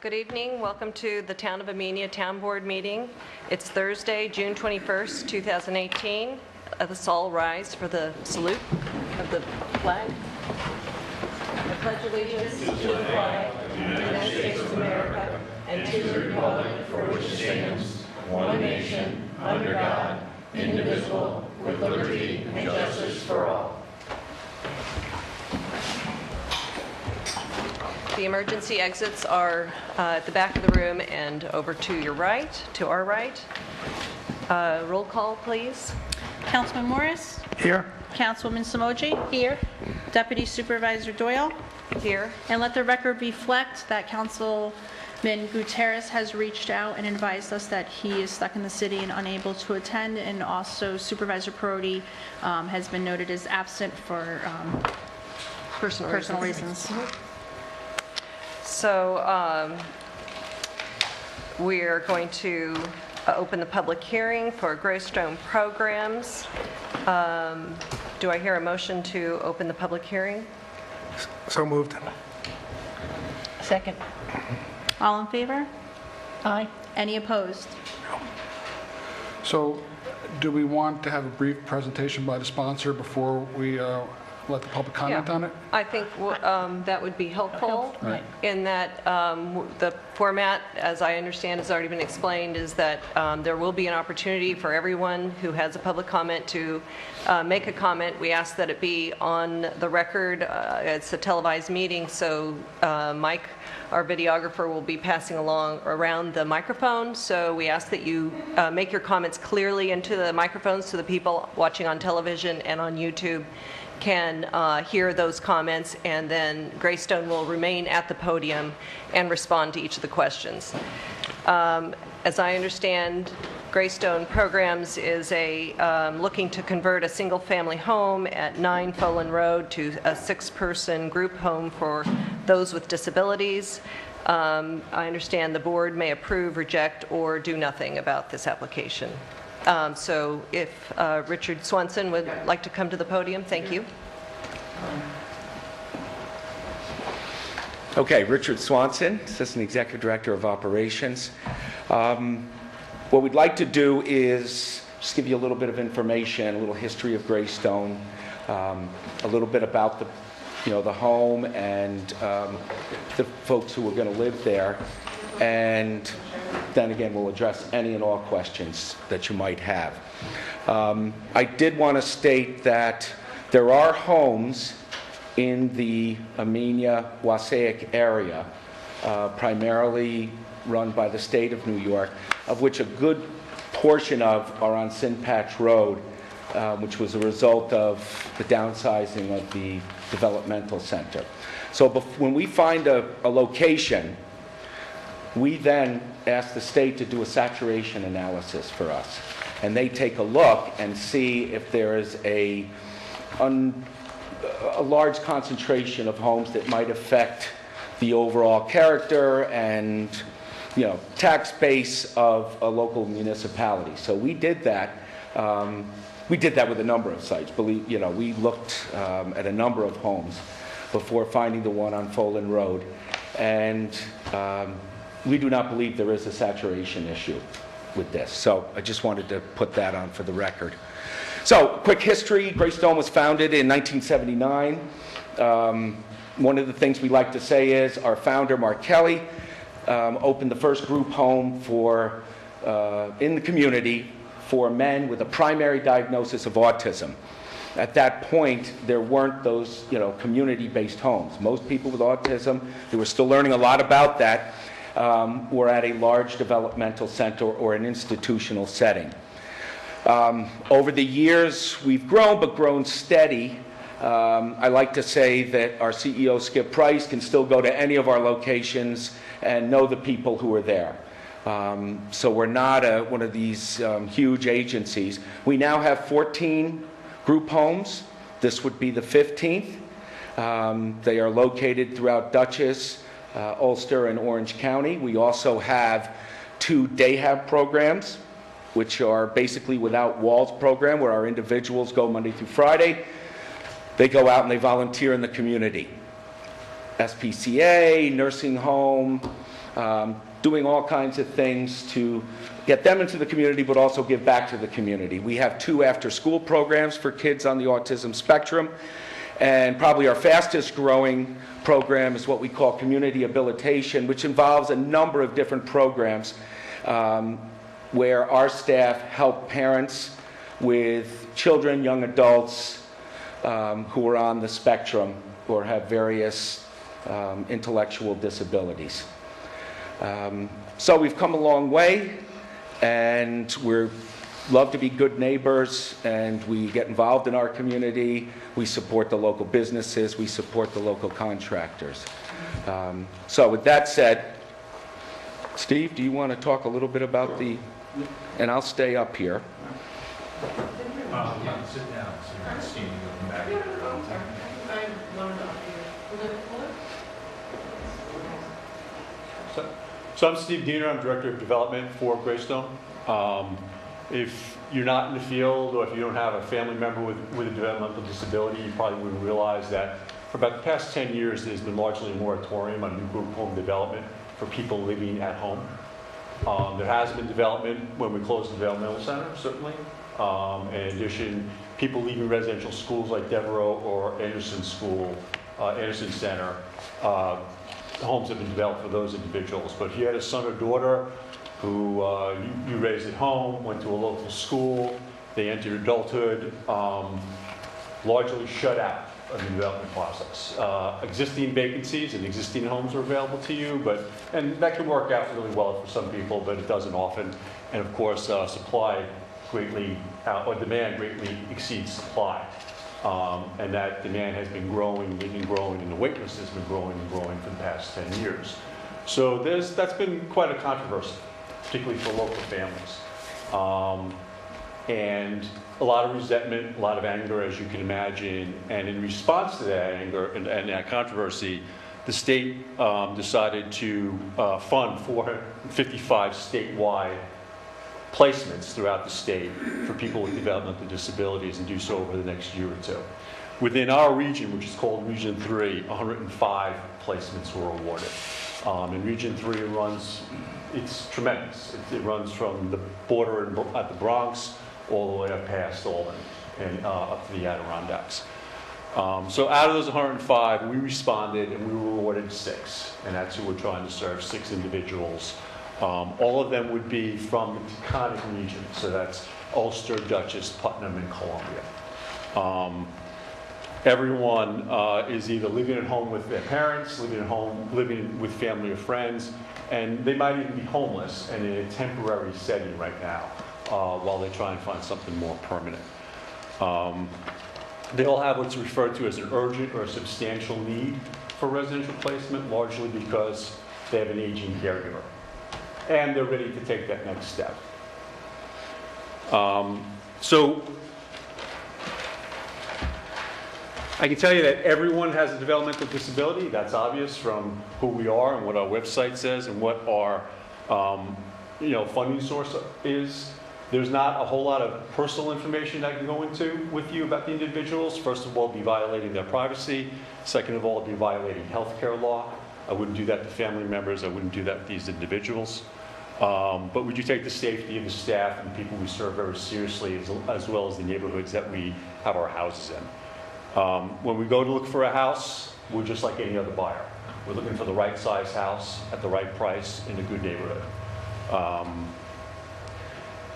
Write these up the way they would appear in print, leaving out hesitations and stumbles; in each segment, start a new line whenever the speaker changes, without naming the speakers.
Good evening. Welcome to the Town of Amenia Town Board meeting. It's Thursday, June 21st, 2018. Let's all rise for the salute of the flag. I pledge allegiance to the flag of the United States of America and to the republic for which it stands, one nation, under God, indivisible, with liberty and justice for all. The emergency exits are at the back of the room and over to your right, to our right. Roll call, please.
Councilman Morris?
Here.
Councilwoman Samoji? Here. Deputy Supervisor Doyle?
Here.
And let the record reflect that Councilman Gutierrez has reached out and advised us that he is stuck in the city and unable to attend, and also Supervisor Perotti has been noted as absent for personal reasons.
So we're going to open the public hearing for Greystone Programs. Do I hear a motion to open the public hearing?
So moved.
Second.
All in favor?
Aye.
Any opposed?
So do we want to have a brief presentation by the sponsor before we let the public comment on it?
I think that would be helpful.
Right.
In that the format, as I understand, has already been explained, is that there will be an opportunity for everyone who has a public comment to make a comment. We ask that it be on the record. It's a televised meeting, so Mike, our videographer, will be passing along around the microphone. So we ask that you make your comments clearly into the microphones so the people watching on television and on YouTube can hear those comments, and then Greystone will remain at the podium and respond to each of the questions. As I understand, Greystone Programs is looking to convert a single-family home at 9 Folan Road to a 6-person group home for those with disabilities. I understand the board may approve, reject, or do nothing about this application. So if Richard Swanson would like to come to the podium, thank you.
Okay, Richard Swanson, Assistant Executive Director of Operations. What we'd like to do is just give you a little bit of information, a little history of Greystone, a little bit about the home and the folks who are going to live there, and then again we'll address any and all questions that you might have. I did want to state that there are homes in the Amenia-Wassaic area, primarily run by the state of New York, of which a good portion of are on Sin Patch Road, which was a result of the downsizing of the developmental center. So when we find a location, we then ask the state to do a saturation analysis for us. And they take a look and see if there is a large concentration of homes that might affect the overall character and tax base of a local municipality. So we did that. We did that with a number of sites. We looked at a number of homes before finding the one on Folan Road. And we do not believe there is a saturation issue with this. So I just wanted to put that on for the record. So, quick history. Greystone was founded in 1979. One of the things we like to say is our founder, Mark Kelly, opened the first group home in the community for men with a primary diagnosis of autism. At that point, there weren't those community-based homes. Most people with autism, they were still learning a lot about that, were at a large developmental center or an institutional setting. Over the years, we've grown, but grown steady. I like to say that our CEO, Skip Price, can still go to any of our locations and know the people who are there. So we're not one of these huge agencies. We now have 14 group homes. This would be the 15th. They are located throughout Dutchess, Ulster, and Orange County. We also have 2 day hab programs, which are basically without walls program, where our individuals go Monday through Friday. They go out and they volunteer in the community. SPCA, nursing home, doing all kinds of things to get them into the community, but also give back to the community. We have 2 after-school programs for kids on the autism spectrum, and probably our fastest growing program is what we call community habilitation, which involves a number of different programs where our staff help parents with children, young adults who are on the spectrum or have various intellectual disabilities. So we've come a long way, and we're love to be good neighbors, and we get involved in our community. We support the local businesses. We support the local contractors. So with that said, Steve, do you want to talk a little bit about the, and I'll stay up here.
Yeah, sit down, so you're not standing up and back.
So I'm Steve Diener, I'm Director of Development for Greystone. If you're not in the field, or if you don't have a family member with a developmental disability, you probably wouldn't realize that for about the past 10 years, there's been largely a moratorium on new group home development for people living at home. There has been development when we closed the developmental center, certainly. In addition, people leaving residential schools like Devereaux or Anderson School, Anderson Center, homes have been developed for those individuals. But if you had a son or daughter who you raised at home, went to a local school, they entered adulthood, largely shut out of the development process. Existing vacancies and existing homes are available to you, and that can work out really well for some people, but it doesn't often. And of course, supply greatly, or demand greatly exceeds supply. And that demand has been growing, and the wait list has been growing and growing for the past 10 years. So that's been quite a controversy, particularly for local families. And a lot of resentment, a lot of anger, as you can imagine. And in response to that anger and that controversy, the state decided to fund 455 statewide placements throughout the state for people with developmental disabilities, and do so over the next year or two. Within our region, which is called Region 3, 105 placements were awarded. In Region 3, it's tremendous. It runs from the border at the Bronx all the way up past Albany and up to the Adirondacks. So out of those 105, we responded and we were awarded 6, and that's who we're trying to serve, 6 individuals. All of them would be from the Taconic region, so that's Ulster, Dutchess, Putnam, and Columbia. Everyone is either living at home with their parents, living with family or friends, and they might even be homeless and in a temporary setting right now while they try and find something more permanent. They all have what's referred to as an urgent or a substantial need for residential placement, largely because they have an aging caregiver, and they're ready to take that next step. So I can tell you that everyone has a developmental disability. That's obvious from who we are and what our website says and what our funding source is. There's not a whole lot of personal information I can go into with you about the individuals. First of all, it'd be violating their privacy. Second of all, it'd be violating healthcare law. I wouldn't do that to family members. I wouldn't do that to these individuals. But we do take the safety of the staff and people we serve very seriously, as well as the neighborhoods that we have our houses in. When we go to look for a house, we're just like any other buyer. We're looking for the right size house at the right price in a good neighborhood.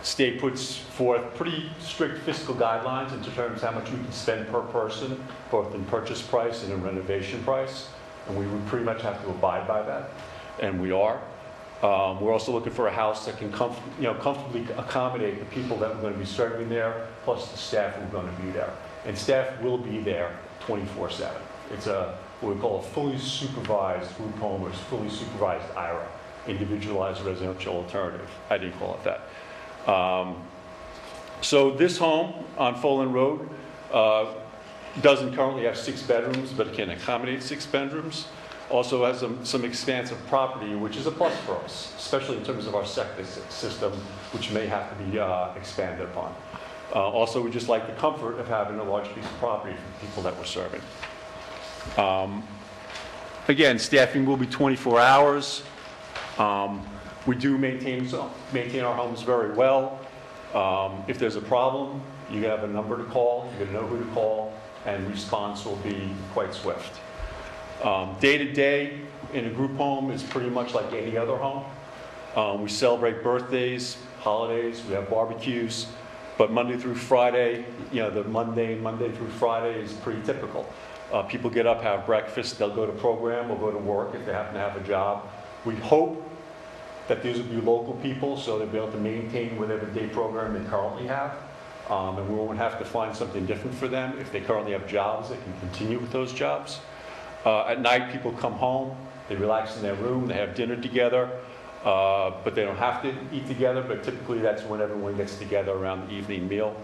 State puts forth pretty strict fiscal guidelines in terms of how much we can spend per person, both in purchase price and in renovation price, and we would pretty much have to abide by that, and we are. We're also looking for a house that can comfortably accommodate the people that we're going to be serving there, plus the staff who are going to be there. And staff will be there 24/7. It's what we call a fully supervised group home, or fully supervised IRA, individualized residential alternative. I didn't call it that. So this home on Folan Road doesn't currently have 6 bedrooms, but it can accommodate 6 bedrooms. Also has some expansive property, which is a plus for us, especially in terms of our septic system, which may have to be expanded upon. Also, we just like the comfort of having a large piece of property for the people that we're serving. Again, staffing will be 24 hours. We do maintain our homes very well. If there's a problem, you have a number to call, you're going to know who to call, and response will be quite swift. Day to day in a group home is pretty much like any other home. We celebrate birthdays, holidays, we have barbecues, but Monday through Friday, the Monday through Friday is pretty typical. People get up, have breakfast, they'll go to program or go to work if they happen to have a job. We hope that these will be local people, so they'll be able to maintain whatever day program they currently have. And we won't have to find something different for them. If they currently have jobs, they can continue with those jobs. At night, people come home, they relax in their room, they have dinner together, but they don't have to eat together, but typically that's when everyone gets together around the evening meal.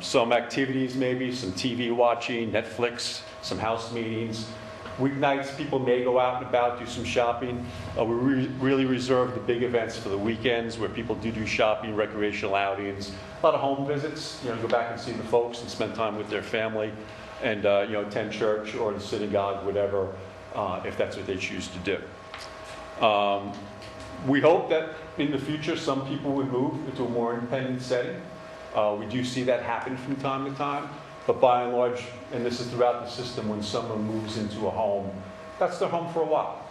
Some activities maybe, some TV watching, Netflix, some house meetings. Weeknights, people may go out and about, do some shopping. We really reserve the big events for the weekends where people do shopping, recreational outings, a lot of home visits, go back and see the folks and spend time with their family and, attend church or the synagogue, whatever, if that's what they choose to do. We hope that in the future some people would move into a more independent setting. We do see that happen from time to time. But by and large, and this is throughout the system, when someone moves into a home, that's their home for a while.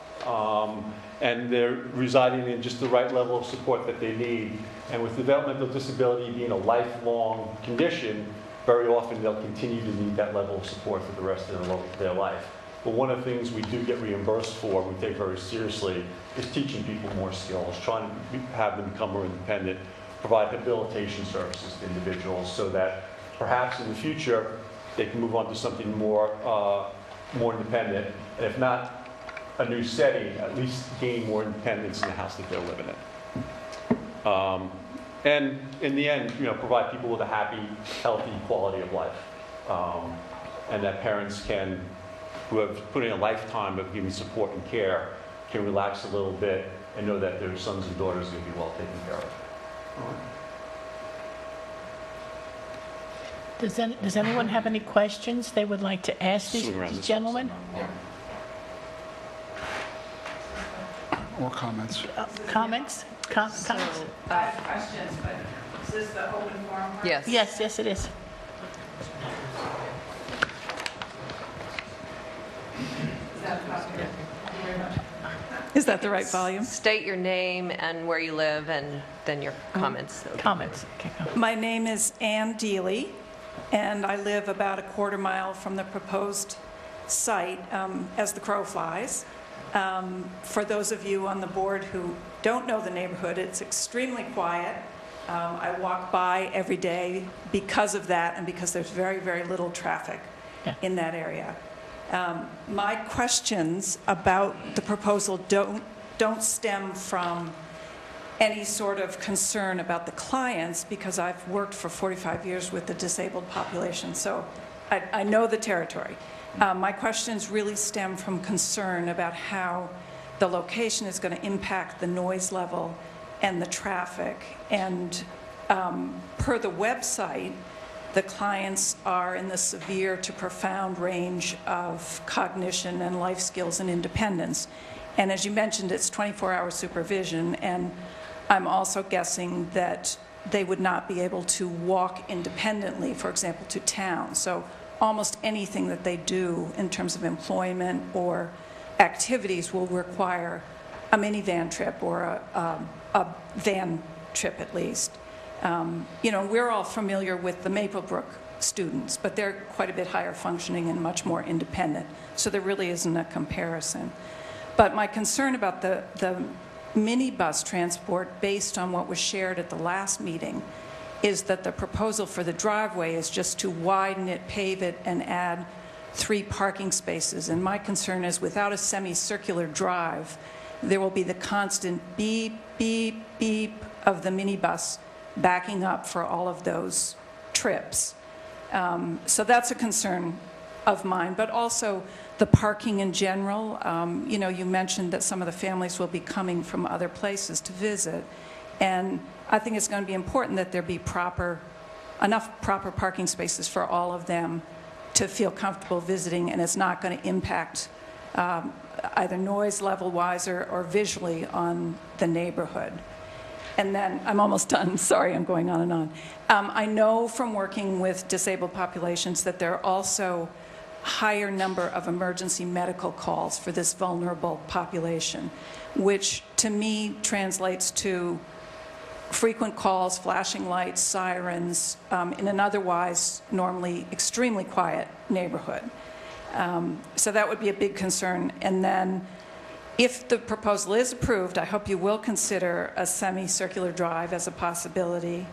And they're residing in just the right level of support that they need. And with developmental disability being a lifelong condition, very often they'll continue to need that level of support for the rest of their life. But one of the things we do get reimbursed for, we take very seriously, is teaching people more skills, trying to have them become more independent, provide habilitation services to individuals so that perhaps in the future, they can move on to something more independent, and if not a new setting, at least gain more independence in the house that they're living in. And in the end, provide people with a happy, healthy quality of life, and that parents can, who have put in a lifetime of giving support and care, can relax a little bit and know that their sons and daughters are going to be well taken care of.
Does anyone have any questions they would like to ask these gentlemen?
Or comments?
Comments? Comments?
I have questions, but is this the open forum part?
Yes.
Yes, it is.
Is that possible? Thank you very much. Is that the right volume?
State your name and where you live, and then your comments.
Comments. Okay, go.
My name is Ann Deely, and I live about a quarter mile from the proposed site as the crow flies. For those of you on the board who don't know the neighborhood, it's extremely quiet. I walk by every day because of that and because there's very, very little traffic in that area. My questions about the proposal don't stem from any sort of concern about the clients, because I've worked for 45 years with the disabled population, so I know the territory. My questions really stem from concern about how the location is going to impact the noise level and the traffic. And per the website, the clients are in the severe to profound range of cognition and life skills and independence. And as you mentioned, it's 24-hour supervision, and I'm also guessing that they would not be able to walk independently, for example, to town. So almost anything that they do in terms of employment or activities will require a minivan trip or a van trip at least. We're all familiar with the Maplebrook students, but they're quite a bit higher functioning and much more independent. So there really isn't a comparison. But my concern about the minibus transport, based on what was shared at the last meeting, is that the proposal for the driveway is just to widen it, pave it, and add 3 parking spaces. And my concern is, without a semicircular drive, there will be the constant beep, beep, beep of the minibus backing up for all of those trips. So that's a concern of mine, but also the parking in general. You mentioned that some of the families will be coming from other places to visit, and I think it's going to be important that there be enough proper parking spaces for all of them to feel comfortable visiting, and it's not going to impact either noise level wise or visually on the neighborhood. And then, I'm almost done, sorry, I'm going on and on. I know from working with disabled populations that there are also higher number of emergency medical calls for this vulnerable population, which to me translates to frequent calls, flashing lights, sirens, in an otherwise normally extremely quiet neighborhood. So that would be a big concern. And then if the proposal is approved, I hope you will consider a semicircular drive as a possibility.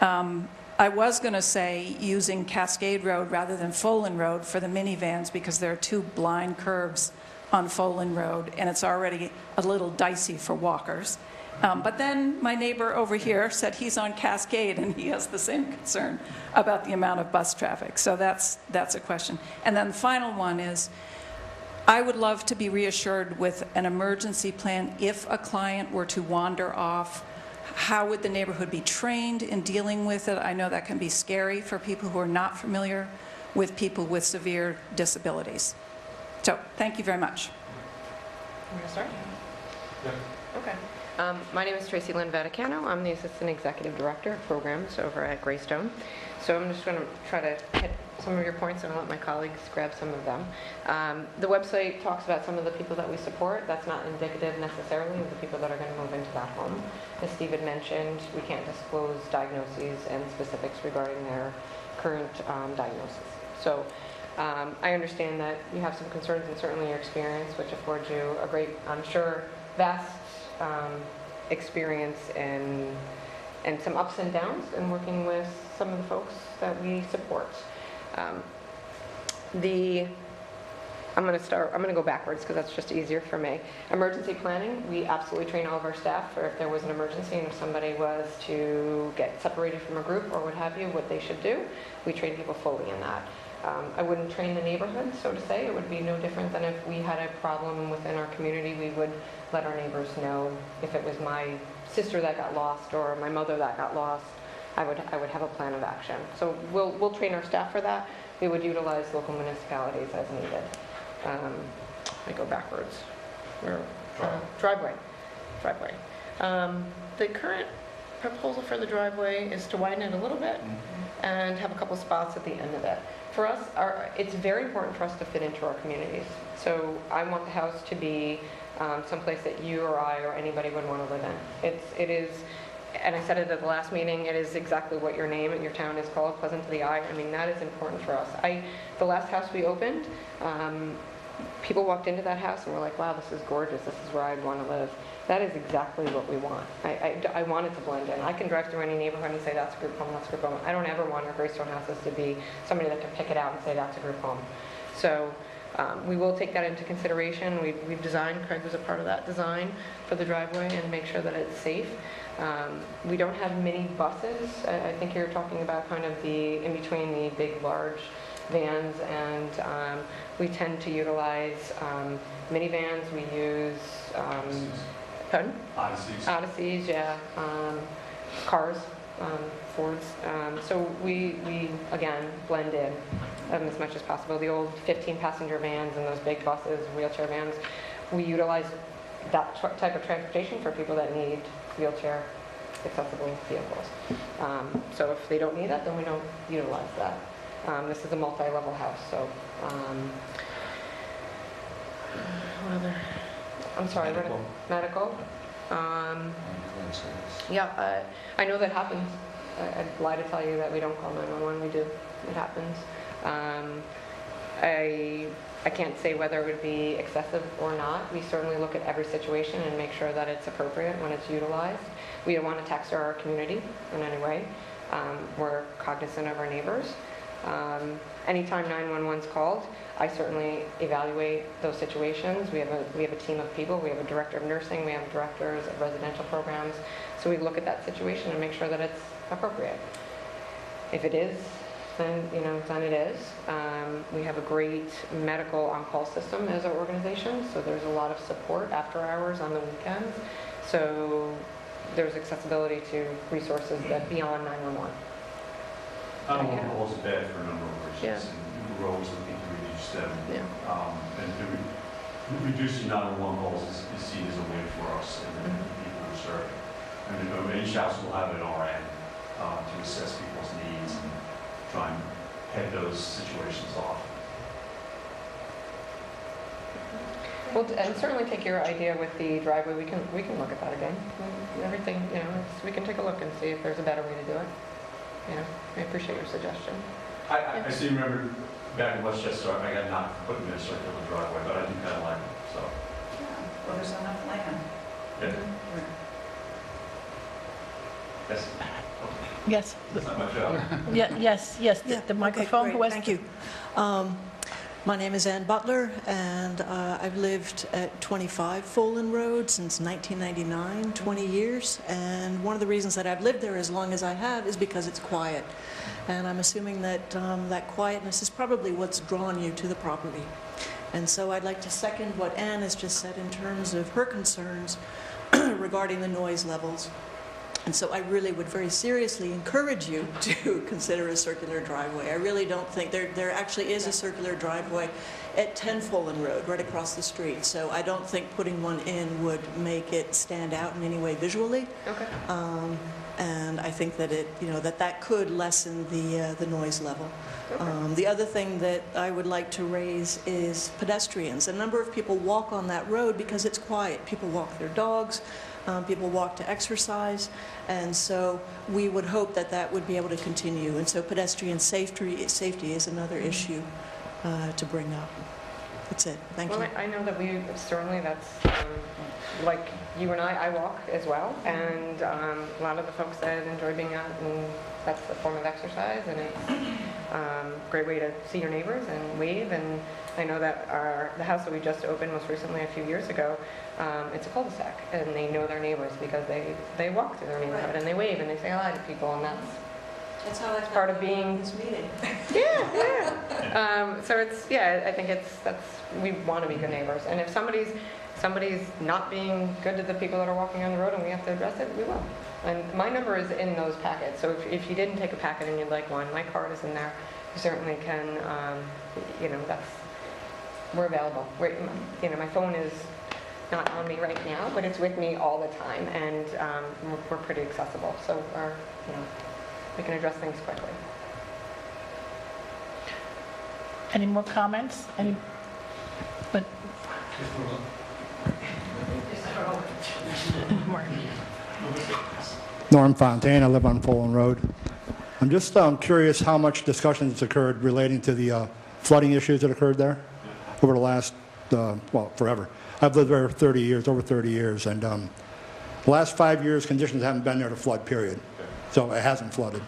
I was going to say using Cascade Road rather than Folan Road for the minivans because there are 2 blind curves on Folan Road, and it's already a little dicey for walkers. But then my neighbor over here said he's on Cascade, and he has the same concern about the amount of bus traffic. So that's a question. And then the final one is, I would love to be reassured with an emergency plan if a client were to wander off. How would the neighborhood be trained in dealing with it? I know that can be scary for people who are not familiar with people with severe disabilities. So, thank you very much.
I'm going to start?
Yeah.
Okay. My name is Tracy Lynn Vaticano. I'm the Assistant Executive Director of Programs over at Greystone. So I'm just going to try to hit some of your points and I'll let my colleagues grab some of them. The website talks about some of the people that we support. That's not indicative necessarily of the people that are going to move into that home. As Steve had mentioned, we can't disclose diagnoses and specifics regarding their current diagnosis. So I understand that you have some concerns and certainly your experience, which affords you a great, I'm sure, vast experience and some ups and downs in working with some of the folks that we support. I'm going to go backwards because that's just easier for me. Emergency planning, we absolutely train all of our staff for if there was an emergency and if somebody was to get separated from a group or what have you, what they should do. We train people fully in that. I wouldn't train the neighborhood, so to say. It would be no different than if we had a problem within our community. We would let our neighbors know if it was my sister that got lost or my mother that got lost. I would have a plan of action. So we'll train our staff for that. We would utilize local municipalities as needed. I go backwards. Driveway. The current proposal for the driveway is to widen it a little bit and have a couple spots at the end of it. For us, it's very important for us to fit into our communities. So I want the house to be someplace that you or I or anybody would want to live in. It is, and I said it at the last meeting, it is exactly what your name and your town is called, pleasant to the eye. I mean, that is important for us. The last house we opened, people walked into that house and were like, wow, this is gorgeous. This is where I'd want to live. That is exactly what we want. I want it to blend in. I can drive through any neighborhood and say that's a group home, that's a group home. I don't ever want our Greystone houses to be somebody that can pick it out and say that's a group home. So we will take that into consideration. We've designed, Craig was a part of that design for the driveway and make sure that it's safe. We don't have mini buses. I think you're talking about kind of the in between the big, large vans, and we tend to utilize minivans. We use pardon? Odysseys, yeah. Cars, Fords. So we again blend in as much as possible. The old 15-passenger vans and those big buses, wheelchair vans, we utilize that type of transportation for people that need wheelchair accessible vehicles. So if they don't need that, then we don't utilize that. This is a multi-level house, so what other? I'm sorry, medical. Yeah, I know that happens. I'd lie to tell you that we don't call 911. We do. It happens. I can't say whether it would be excessive or not. We certainly look at every situation and make sure that it's appropriate when it's utilized. We don't want to tax our community in any way. We're cognizant of our neighbors. Anytime 911's called, I certainly evaluate those situations. We have a team of people. We have a director of nursing. We have directors of residential programs. So we look at that situation and make sure that it's appropriate. If it is, then it is. We have a great medical on-call system as our organization, so there's a lot of support after hours on the weekends. So there's accessibility to resources that beyond 911.
Alcohol is bad for a number of reasons.
Yeah.
And we're always looking to reduce them.
Yeah.
And
reducing the number of one calls is seen as a win for us and the people we're serving. And each house will have an RN to assess people's needs and try and head those situations off.
Well, and certainly take your idea with the driveway. We can look at that again. Everything, we can take a look and see if there's a better way to do it. I appreciate your suggestion.
I still remember back in Westchester, I got knocked for putting in a circular driveway, but I do kind of like it, so.
Well, there's enough land.
Yeah. Yes.
Yes,
That's not my job.
yes,
Yeah,
the microphone.
okay,
Who
great,
has
thank you. My name is Ann Butler, and I've lived at 25 Folan Road since 1999, 20 years. And one of the reasons that I've lived there as long as I have is because it's quiet. And I'm assuming that that quietness is probably what's drawn you to the property. And so I'd like to second what Ann has just said in terms of her concerns regarding the noise levels. And so I really would very seriously encourage you to consider a circular driveway. I really don't think, there actually is a circular driveway at 10 Folan Road, right across the street. So I don't think putting one in would make it stand out in any way visually.
Okay.
And I think that that could lessen the noise level. The other thing that I would like to raise is pedestrians. A number of people walk on that road because it's quiet. People walk their dogs. People walk to exercise, and so we would hope that that would be able to continue. And so pedestrian safety is another issue to bring up. That's it. Thank you.
Well, I know that that's like you and I walk as well, and a lot of the folks that enjoy being out, and that's a form of exercise, and it's a great way to see your neighbors and wave. And I know that the house that we just opened most recently a few years ago, it's a cul-de-sac, and they know their neighbors because they walk through their neighborhood and they wave and they say hi to people, and
That's how I
part of being
this meeting.
So I think we want to be good neighbors, and if somebody's not being good to the people that are walking on the road and we have to address it, we will. And my number is in those packets, so if you didn't take a packet and you'd like one, my card is in there. You certainly can, we're available. My phone is not on me right now, but it's with me all the time, and we're pretty accessible, so we can address things quickly.
Any more comments?
Norm Fontaine, I live on Folan Road. I'm just curious how much discussion has occurred relating to the flooding issues that occurred there over the last, forever. I've lived there over 30 years, and the last 5 years, conditions haven't been there to flood, period. So it hasn't flooded.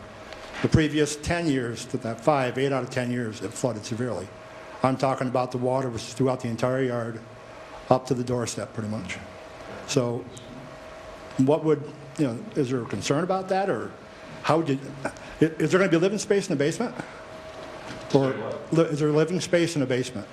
The previous 10 years, to that 8 out of 10 years, it flooded severely. I'm talking about the water was throughout the entire yard, up to the doorstep, pretty much. So what would, is there a concern about that, or is there going to be living space in the basement? Or is there living space in the basement?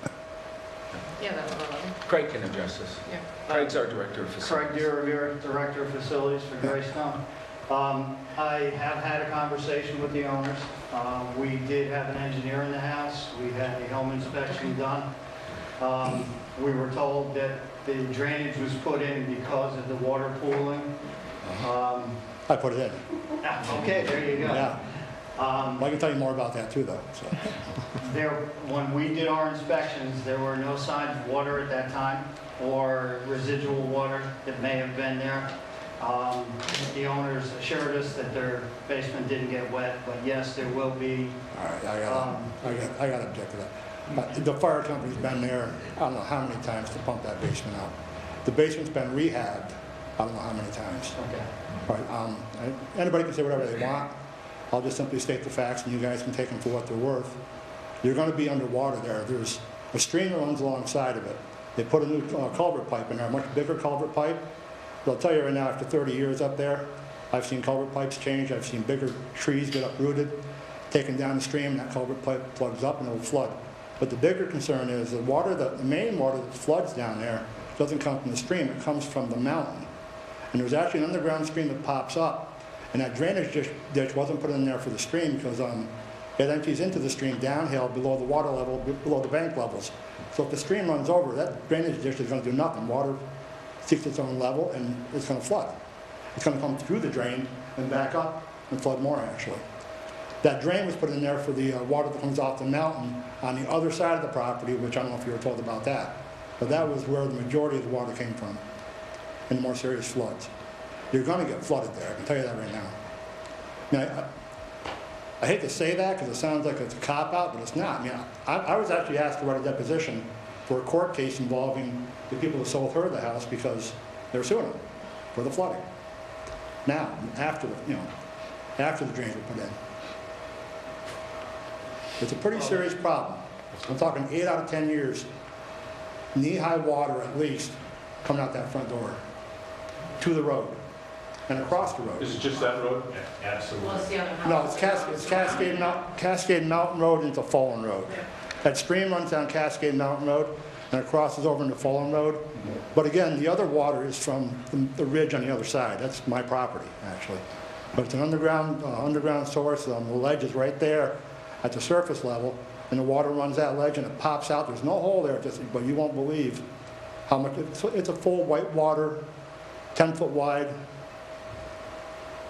Yeah, that's what I love.
Craig can address this.
Yeah.
Craig's our director of facilities.
Craig Rivera, Director of Facilities for Greystone. I have had a conversation with the owners. We did have an engineer in the house. We had the home inspection done. We were told that the drainage was put in because of the water pooling.
I put it in.
Okay, there you go.
Yeah. I can tell you more about that too, though. So.
When we did our inspections, there were no signs of water at that time or residual water that may have been there. The owners assured us that their basement didn't get wet, but yes, there will be.
All right, I got to object to that. The fire company's been there, I don't know how many times to pump that basement out. The basement's been rehabbed, I don't know how many times.
Okay.
All right, anybody can say whatever they want. I'll just simply state the facts, and you guys can take them for what they're worth. You're going to be underwater there. There's a stream that runs alongside of it. They put a new culvert pipe in there, a much bigger culvert pipe. But I'll tell you right now, after 30 years up there, I've seen culvert pipes change. I've seen bigger trees get uprooted, taken down the stream, and that culvert pipe plugs up and it'll flood. But the bigger concern is the water, the main water that floods down there doesn't come from the stream, it comes from the mountain. And there's actually an underground stream that pops up, and that drainage ditch wasn't put in there for the stream because it empties into the stream downhill below the water level, below the bank levels. So if the stream runs over, that drainage ditch is going to do nothing. Water seeks its own level, and it's going to flood. It's going to come through the drain and back up and flood more, actually. That drain was put in there for the water that comes off the mountain on the other side of the property, which I don't know if you were told about that. But that was where the majority of the water came from in the more serious floods. You're going to get flooded there, I can tell you that right now. I mean, I hate to say that because it sounds like it's a cop-out, but it's not. I mean, I was actually asked to write a deposition for a court case involving the people who sold her the house because they were suing them for the flooding. Now, after the drains were put in. It's a pretty serious problem. I'm talking 8 out of 10 years, knee-high water at least, coming out that front door to the road and across the road.
Is it just that road?
Yeah, absolutely.
Well, it's the other house.
No, it's Cascade Mountain Road into Fallen Road. That stream runs down Cascade Mountain Road and it crosses over into Fallen Road. But again, the other water is from the ridge on the other side. That's my property, actually. But it's an underground source. The ledge is right there at the surface level, and the water runs that ledge and it pops out. There's no hole there, but you won't believe how much. It's a full white water, 10-foot wide,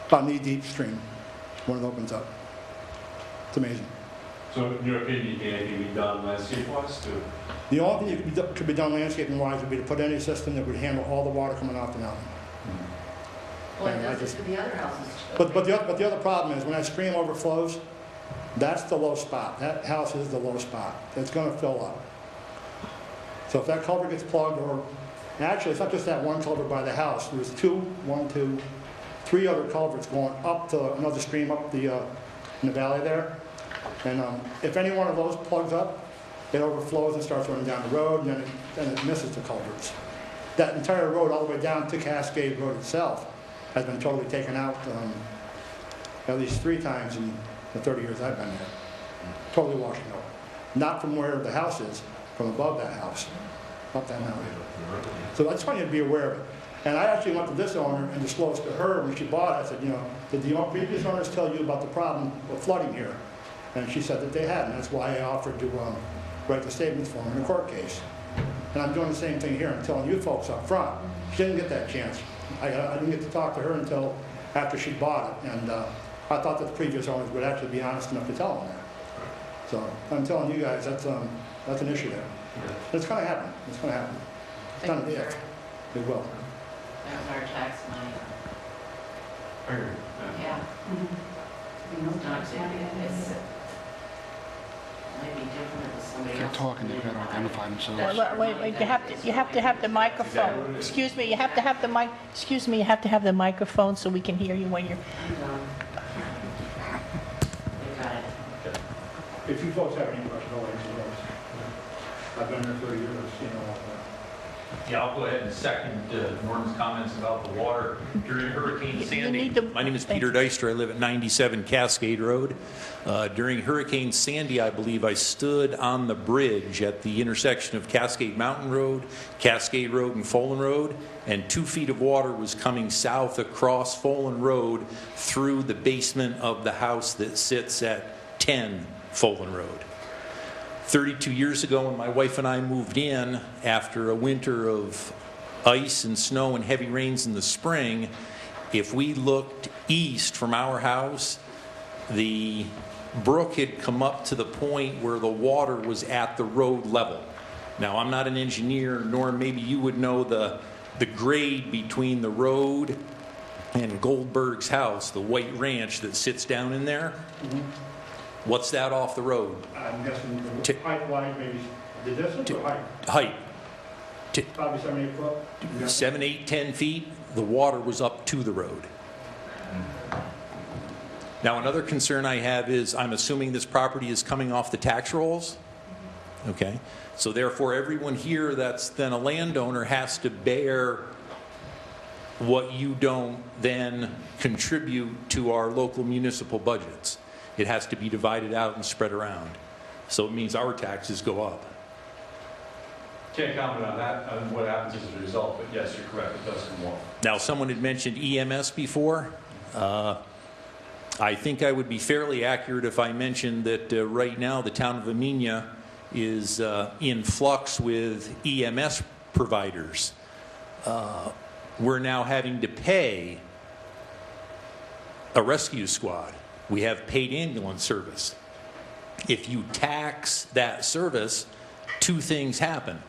about knee-deep stream when it opens up. It's amazing.
So in your opinion, can anything be done landscape-wise to?
The only thing that could be done landscaping-wise would be to put in a system that would handle all the water coming off the mountain.
Well, it does it to the other houses.
But the other problem is when that stream overflows, that's the low spot. That house is the low spot. It's going to fill up. So if that culvert gets plugged, or actually it's not just that one culvert by the house. There's three other culverts going up to another stream up in the valley there. And if any one of those plugs up, it overflows and starts running down the road, and then it misses the culverts. That entire road all the way down to Cascade Road itself has been totally taken out at least 3 times in the 30 years I've been there. Totally washed out. Not from where the house is, from above that house, up that mountain. So I just want you to be aware of it. And I actually went to this owner and disclosed to her when she bought it. I said, did the previous owners tell you about the problem of flooding here? And she said that they hadn't. That's why I offered to write the statements for them in a court case. And I'm doing the same thing here. I'm telling you folks up front. She didn't get that chance. I didn't get to talk to her until after she bought it. And I thought that the previous owners would actually be honest enough to tell them that. So I'm telling you guys, that's an issue there. It's going to happen. It's going to happen. It's done it yet. It will.
That was our tax money. Yeah. It's not it's maybe different with somebody
If they're
else.
talking, they've got to identify themselves.
Wait, you have to have the microphone. Excuse me, you have to have the mic, excuse me, you have to have the microphone so we can hear you when you're...
You got it.
If you folks have any questions, I'll answer those. I've been there 30 years, I've seen all of that.
Yeah, I'll go ahead and second Norton's comments about the water during Hurricane Sandy.
My name is Peter Deister. I live at 97 Cascade Road. During Hurricane Sandy, I believe I stood on the bridge at the intersection of Cascade Mountain Road, Cascade Road, and Folan Road, and 2 feet of water was coming south across Folan Road through the basement of the house that sits at 10 Folan Road. 32 years ago, when my wife and I moved in after a winter of ice and snow and heavy rains in the spring, if we looked east from our house, the brook had come up to the point where the water was at the road level. Now, I'm not an engineer, nor maybe you would know the grade between the road and Goldberg's house, the white ranch that sits down in there.
Mm-hmm.
What's that off the road?
I'm guessing the height-wise, maybe the distance or height?
Height.
Probably 7, 8 foot.
7, 8, 10 feet, the water was up to the road. Now, another concern I have is I'm assuming this property is coming off the tax rolls. Okay. So therefore, everyone here that's then a landowner has to bear what you don't then contribute to our local municipal budgets. It has to be divided out and spread around. So it means our taxes go up.
Can't comment on that, on what happens as a result, but yes, you're correct, it does come off.
Now, someone had mentioned EMS before. I think I would be fairly accurate if I mentioned that right now the town of Amenia is in flux with EMS providers. We're now having to pay a rescue squad. We have paid ambulance service. If you tax that service, two things happen.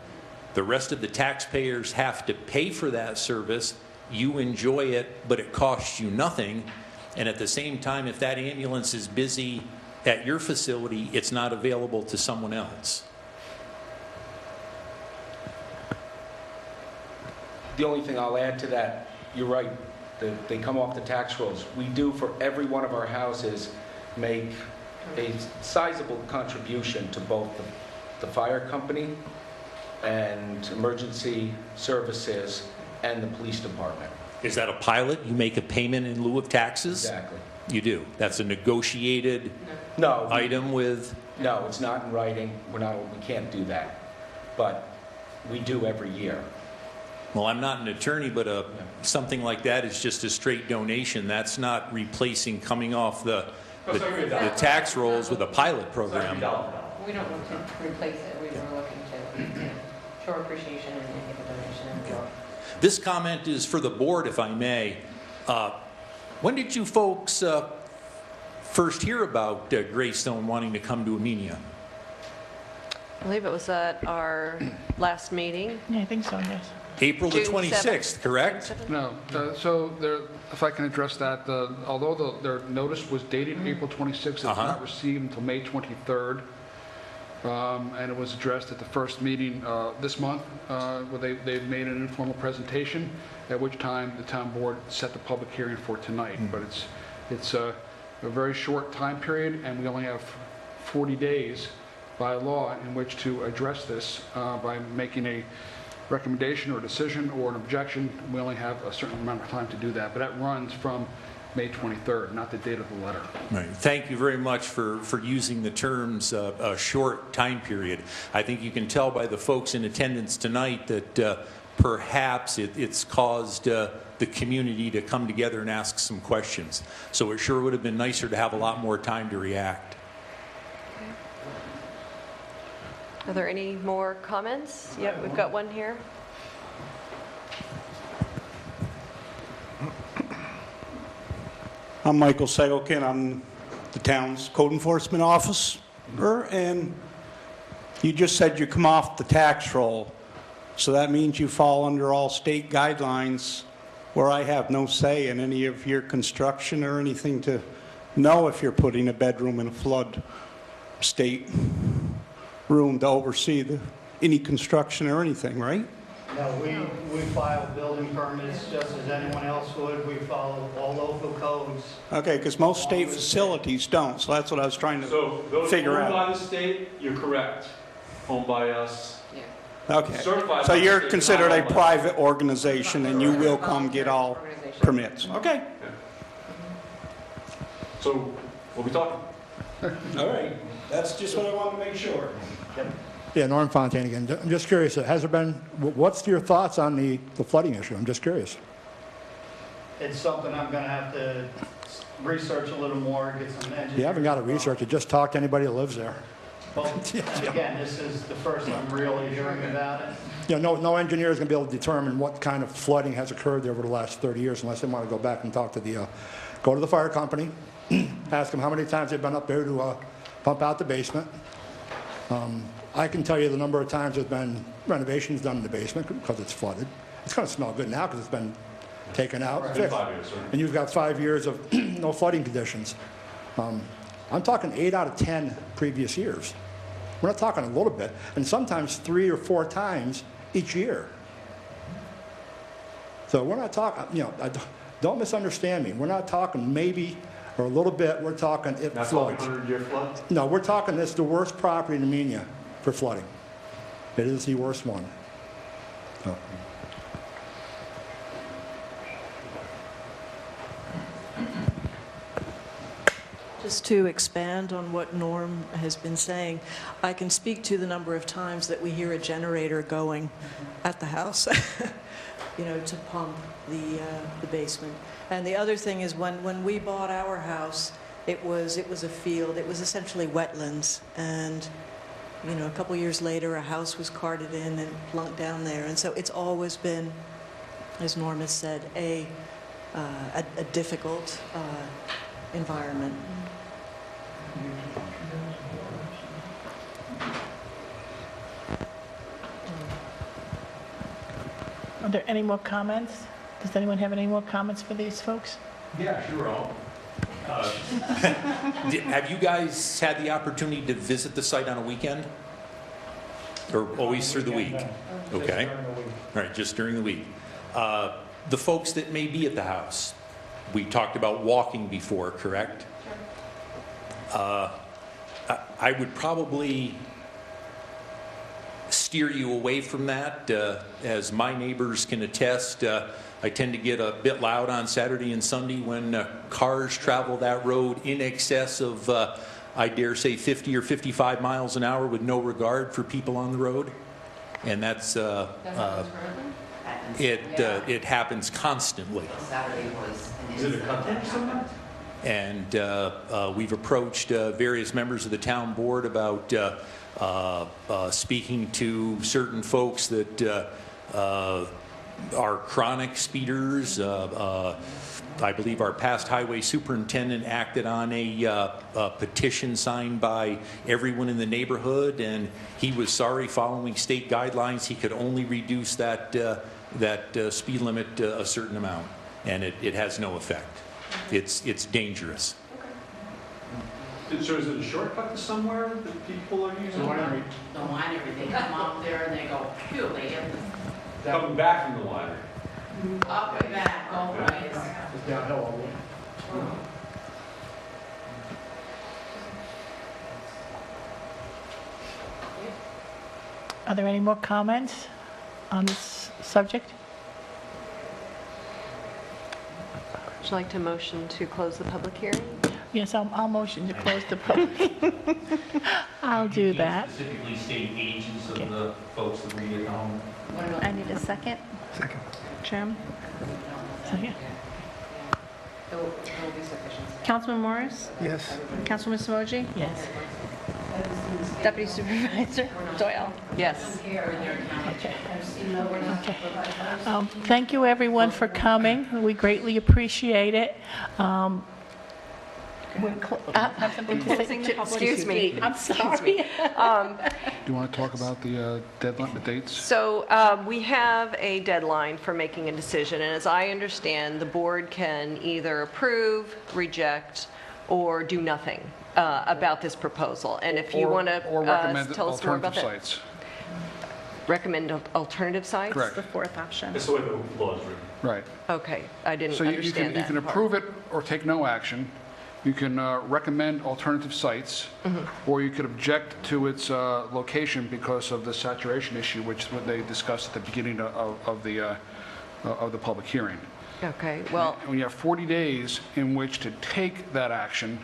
The rest of the taxpayers have to pay for that service. You enjoy it, but it costs you nothing. And at the same time, if that ambulance is busy at your facility, it's not available to someone else.
The only thing I'll add to that, you're right, they come off the tax rolls. We do, for every one of our houses, make a sizable contribution to both the fire company and emergency services and the police department.
Is that a pilot? You make a payment in lieu of taxes?
Exactly.
You do. That's a negotiated item with...
No, it's not in writing. We can't do that. But we do every year.
Well, I'm not an attorney, but something like that is just a straight donation. That's not replacing coming off the tax rolls with a pilot program.
We don't want to replace it. We were looking to show appreciation and give a donation and go.
This comment is for the board, if I may. When did you folks first hear about Greystone wanting to come to Amenia?
I believe it was at our last meeting.
Yeah, I think so, yes.
April the
June
26th,
7th.
correct?
No, so there, if I can address that, although their notice was dated April 26th, it was not received until May 23rd. And it was addressed at the first meeting this month, where they made an informal presentation, at which time the town board set the public hearing for tonight. But it's a very short time period, and we only have 40 days by law in which to address this by making a recommendation or a decision or an objection. We only have a certain amount of time to do that, but that runs from May 23rd, not the date of the letter.
Right. Thank you very much for using the terms a short time period. I think you can tell by the folks in attendance tonight that perhaps it's caused the community to come together and ask some questions. So it sure would have been nicer to have a lot more time to react.
Are there any more comments? Yep, we've got one here.
I'm Michael Segelkin. I'm the town's code enforcement officer, and you just said you come off the tax roll, so that means you fall under all state guidelines where I have no say in any of your construction or anything to know if you're putting a bedroom in a flood state room to oversee any construction or anything, right?
No, we file building permits just as anyone else would. We follow all local codes.
Okay, because most state facilities don't, so that's what I was trying to figure out.
Owned by the state, you're correct. Owned by us.
Okay,
Certified
so
by the
you're
state,
considered
not
a
owned by us.
private organization and you will come get all permits. Okay.
So we'll be talking.
All right, that's just what I wanted to make sure.
Yeah, Norm Fontaine again. I'm just curious, has there been, what's your thoughts on the flooding issue? I'm just curious.
It's something I'm going to have to research a little more, get some engineers.
You haven't got to research it, just talk to anybody that lives there.
Well, again, this is the first I'm really hearing about it.
You know, no engineer is going to be able to determine what kind of flooding has occurred there over the last 30 years unless they want to go back and talk to go to the fire company, ask them how many times they've been up there to pump out the basement. I can tell you the number of times there's been renovations done in the basement because it's flooded. It's going to smell good now because it's been taken out.
It's been 5 years, sir.
And you've got 5 years of no flooding conditions. I'm talking 8 out of 10 previous years. We're not talking a little bit, and sometimes 3 or 4 times each year. So we're not talking, you know, don't misunderstand me. We're not talking maybe or a little bit. We're talking it
That's
floods.
100-year flood?
No, we're talking this the worst property in Amenia for flooding. It is the worst one. So.
Just to expand on what Norm has been saying, I can speak to the number of times that we hear a generator going at the house, you know, to pump the basement. And the other thing is when we bought our house, it was a field. It was essentially wetlands, and You know, a couple years later, a house was carted in and plunked down there. And so it's always been, as Norm has said, a difficult environment.
Are there any more comments? Does anyone have any more comments for these folks?
Yeah, sure. Have you guys had the opportunity to visit the site on a weekend? Or always through the week? Okay. All right, just during the week. The folks that may be at the house, we talked about walking before, correct? I would probably steer you away from that. As my neighbors can attest, I tend to get a bit loud on Saturday and Sunday when cars travel that road in excess of, I dare say, 50 or 55 miles an hour with no regard for people on the road. And that's, it happens constantly.
Saturday was an
Is it a cut?
And we've approached various members of the town board about speaking to certain folks that are chronic speeders. I believe our past highway superintendent acted on a petition signed by everyone in the neighborhood, and he was sorry, following state guidelines, he could only reduce that speed limit a certain amount, and it has no effect. It's dangerous.
So is it a shortcut to somewhere that people are using?
The winery, they come up there and they go, phew, they get
Coming back from the winery.
up and back, both ways.
It's downhill all the way.
Are there any more comments on this subject?
Would you like to motion to close the public hearing?
Yes, I'll motion to close the public. I'll do that.
Specifically state ages of the folks that read at home.
I need a second.
Second.
Jim? Second.
There will be sufficient.
Councilman Morris?
Yes.
Councilman Simoji?
Yes.
Deputy Supervisor Doyle?
Yes.
Okay. Thank you, everyone, for coming. We greatly appreciate it. Have something to say?
Excuse me.
I'm sorry.
Do you want to talk about the deadline, the dates?
So we have a deadline for making a decision, and as I understand, the board can either approve, reject, or do nothing about this proposal. And if you want to
Or recommend
tell us more about
alternative
that.
sites.
Recommend alternative sites?
Correct.
The fourth option.
That's the way the law is written.
Right.
Okay, I didn't
So you
understand
can
that part.
approve it or take no action. You can recommend alternative sites, or you could object to its location because of the saturation issue, which is what they discussed at the beginning of the public hearing.
Okay, well,
And you have 40 days in which to take that action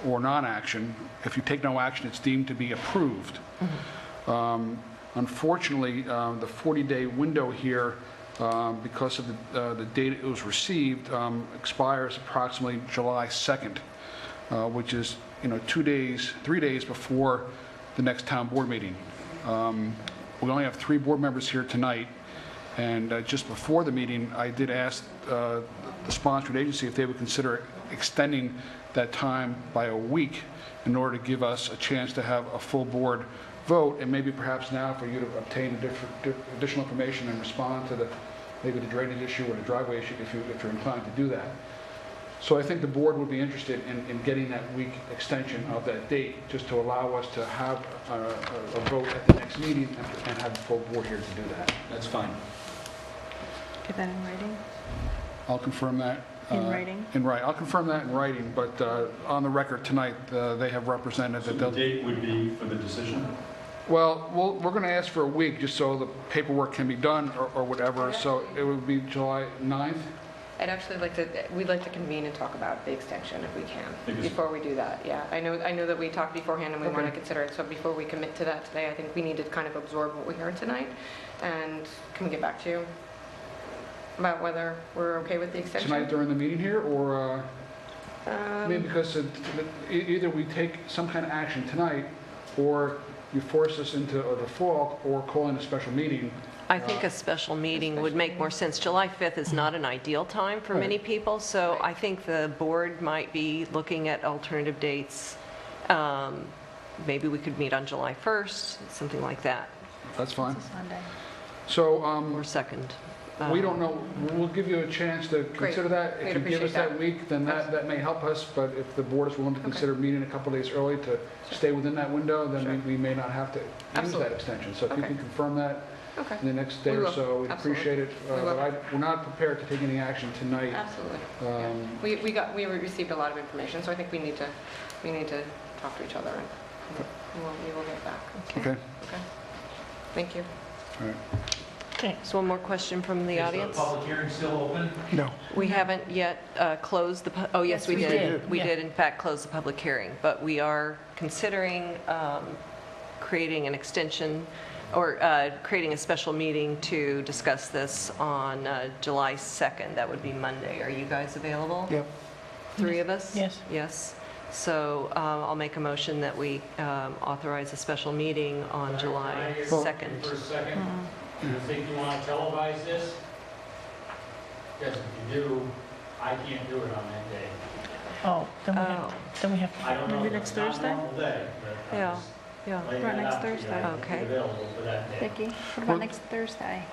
or non-action. If you take no action, it's deemed to be approved. Unfortunately, the 40-day window here, because of the date it was received, expires approximately July 2nd, which is 3 days before the next town board meeting. We only have 3 board members here tonight, and just before the meeting, I did ask the sponsoring agency if they would consider extending that time by a week in order to give us a chance to have a full board vote, and maybe perhaps now for you to obtain additional information and respond to maybe the drainage issue or the driveway issue if you're inclined to do that. So I think the board would be interested in getting that week extension of that date, just to allow us to have a vote at the next meeting and have the full board here to do that. That's fine.
Get that in writing?
I'll confirm that.
In writing?
I'll confirm that in writing, but on the record tonight, they have represented that
The date would be for the decision?
Well, we're going to ask for a week just so the paperwork can be done or whatever, so it would be July 9th?
I'd actually we'd like to convene and talk about the extension if we can, before we do that, yeah. I know that we talked beforehand and we want to consider it, so before we commit to that today, I think we need to kind of absorb what we heard tonight, and can we get back to you about whether we're okay with the extension?
Tonight during the meeting here, or, I mean, because either we take some kind of action tonight, or you force us into a default or calling a special meeting.
I think a special meeting would make more sense. July 5th is not an ideal time for many people, so I think the board might be looking at alternative dates. Maybe we could meet on July 1st, something like that.
That's fine.
It's a Sunday.
So,
Or 2nd.
we don't know, we'll give you a chance to consider that. If you give us that week, then that may help us, but if the board is willing to consider meeting a couple days early to stay within that window, then we may not have to use that extension. So if you can confirm that in the next day or so, we'd appreciate it. But we're not prepared to take any action tonight.
Absolutely. We received a lot of information, so I think we need to talk to each other, and we will get back.
Okay.
Thank you.
All right.
Okay, so one more question from the audience.
Is the public hearing still open?
No.
We haven't yet closed the, oh, yes, we did. We did, in fact, close the public hearing, but we are considering creating an extension or creating a special meeting to discuss this on July 2nd. That would be Monday. Are you guys available?
Yep.
3 of us?
Yes.
Yes. So I'll make a motion that we authorize a special meeting on July 2nd.
For a second, do you think you want to televise this? Because if you do, I can't do it on that day.
Oh, then we have to.
I don't know.
Maybe
if
next
it's not a
Thursday?
normal day, but I'm
Yeah,
just
yeah.
laying
Right,
it
next
out to you.
Thursday.
I can be
Okay.
available for that day.
Vicki, what about next Thursday?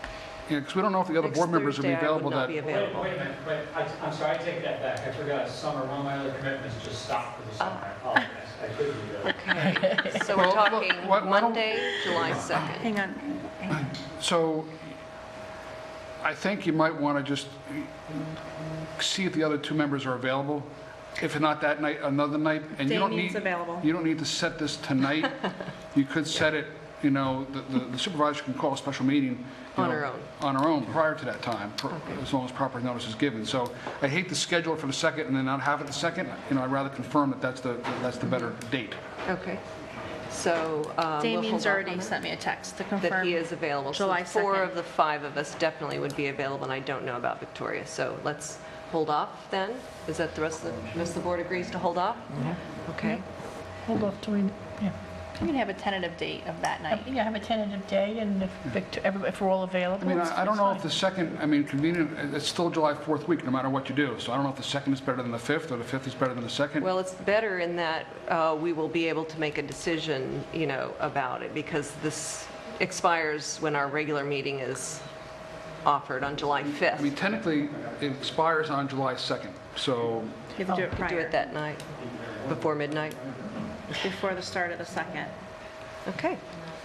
Yeah, because we don't know if the other
Next
board members will be
Thursday, I would
available
not
that.
be
Wait
available.
a minute, I'm sorry, I take that back. I forgot summer, one of my other commitments just stopped for the summer. I apologize. I could do that.
Okay, so we're
Well,
talking
why don't-
Monday, July 2nd.
Hang on.
So I think you might want to just see if the other 2 members are available. If not that night, another night. And you don't
Damien's
need,
available.
you don't need to set this tonight. You could set it, the supervisor can call a special meeting.
On her own.
On her own prior to that time, as long as proper notice is given. So I hate to schedule it for the 2nd and then not have it the 2nd. I'd rather confirm that that's the better date.
Okay. So we'll hold
Damien's
off
already
on
sent me a text to
that
confirm.
he is available.
July
So 4
2nd.
of the 5 of us definitely would be available, and I don't know about Victoria. So let's hold off then. Is that the rest of the board agrees to hold off? Okay.
Hold off till we, yeah.
We can have a tentative date of that night.
Yeah, have a tentative date, and if we're all available.
I mean, I don't know
it's
if the 2nd, convenient, it's still July 4th week, no matter what you do. So I don't know if the 2nd is better than the 5th, or the 5th is better than the 2nd.
Well, it's better in that we will be able to make a decision, about it, because this expires when our regular meeting is offered on July 5th.
I mean, technically, it expires on July 2nd, so
You have to do it
Do
prior.
it that night, before midnight?
Before the start of the 2nd.
Okay,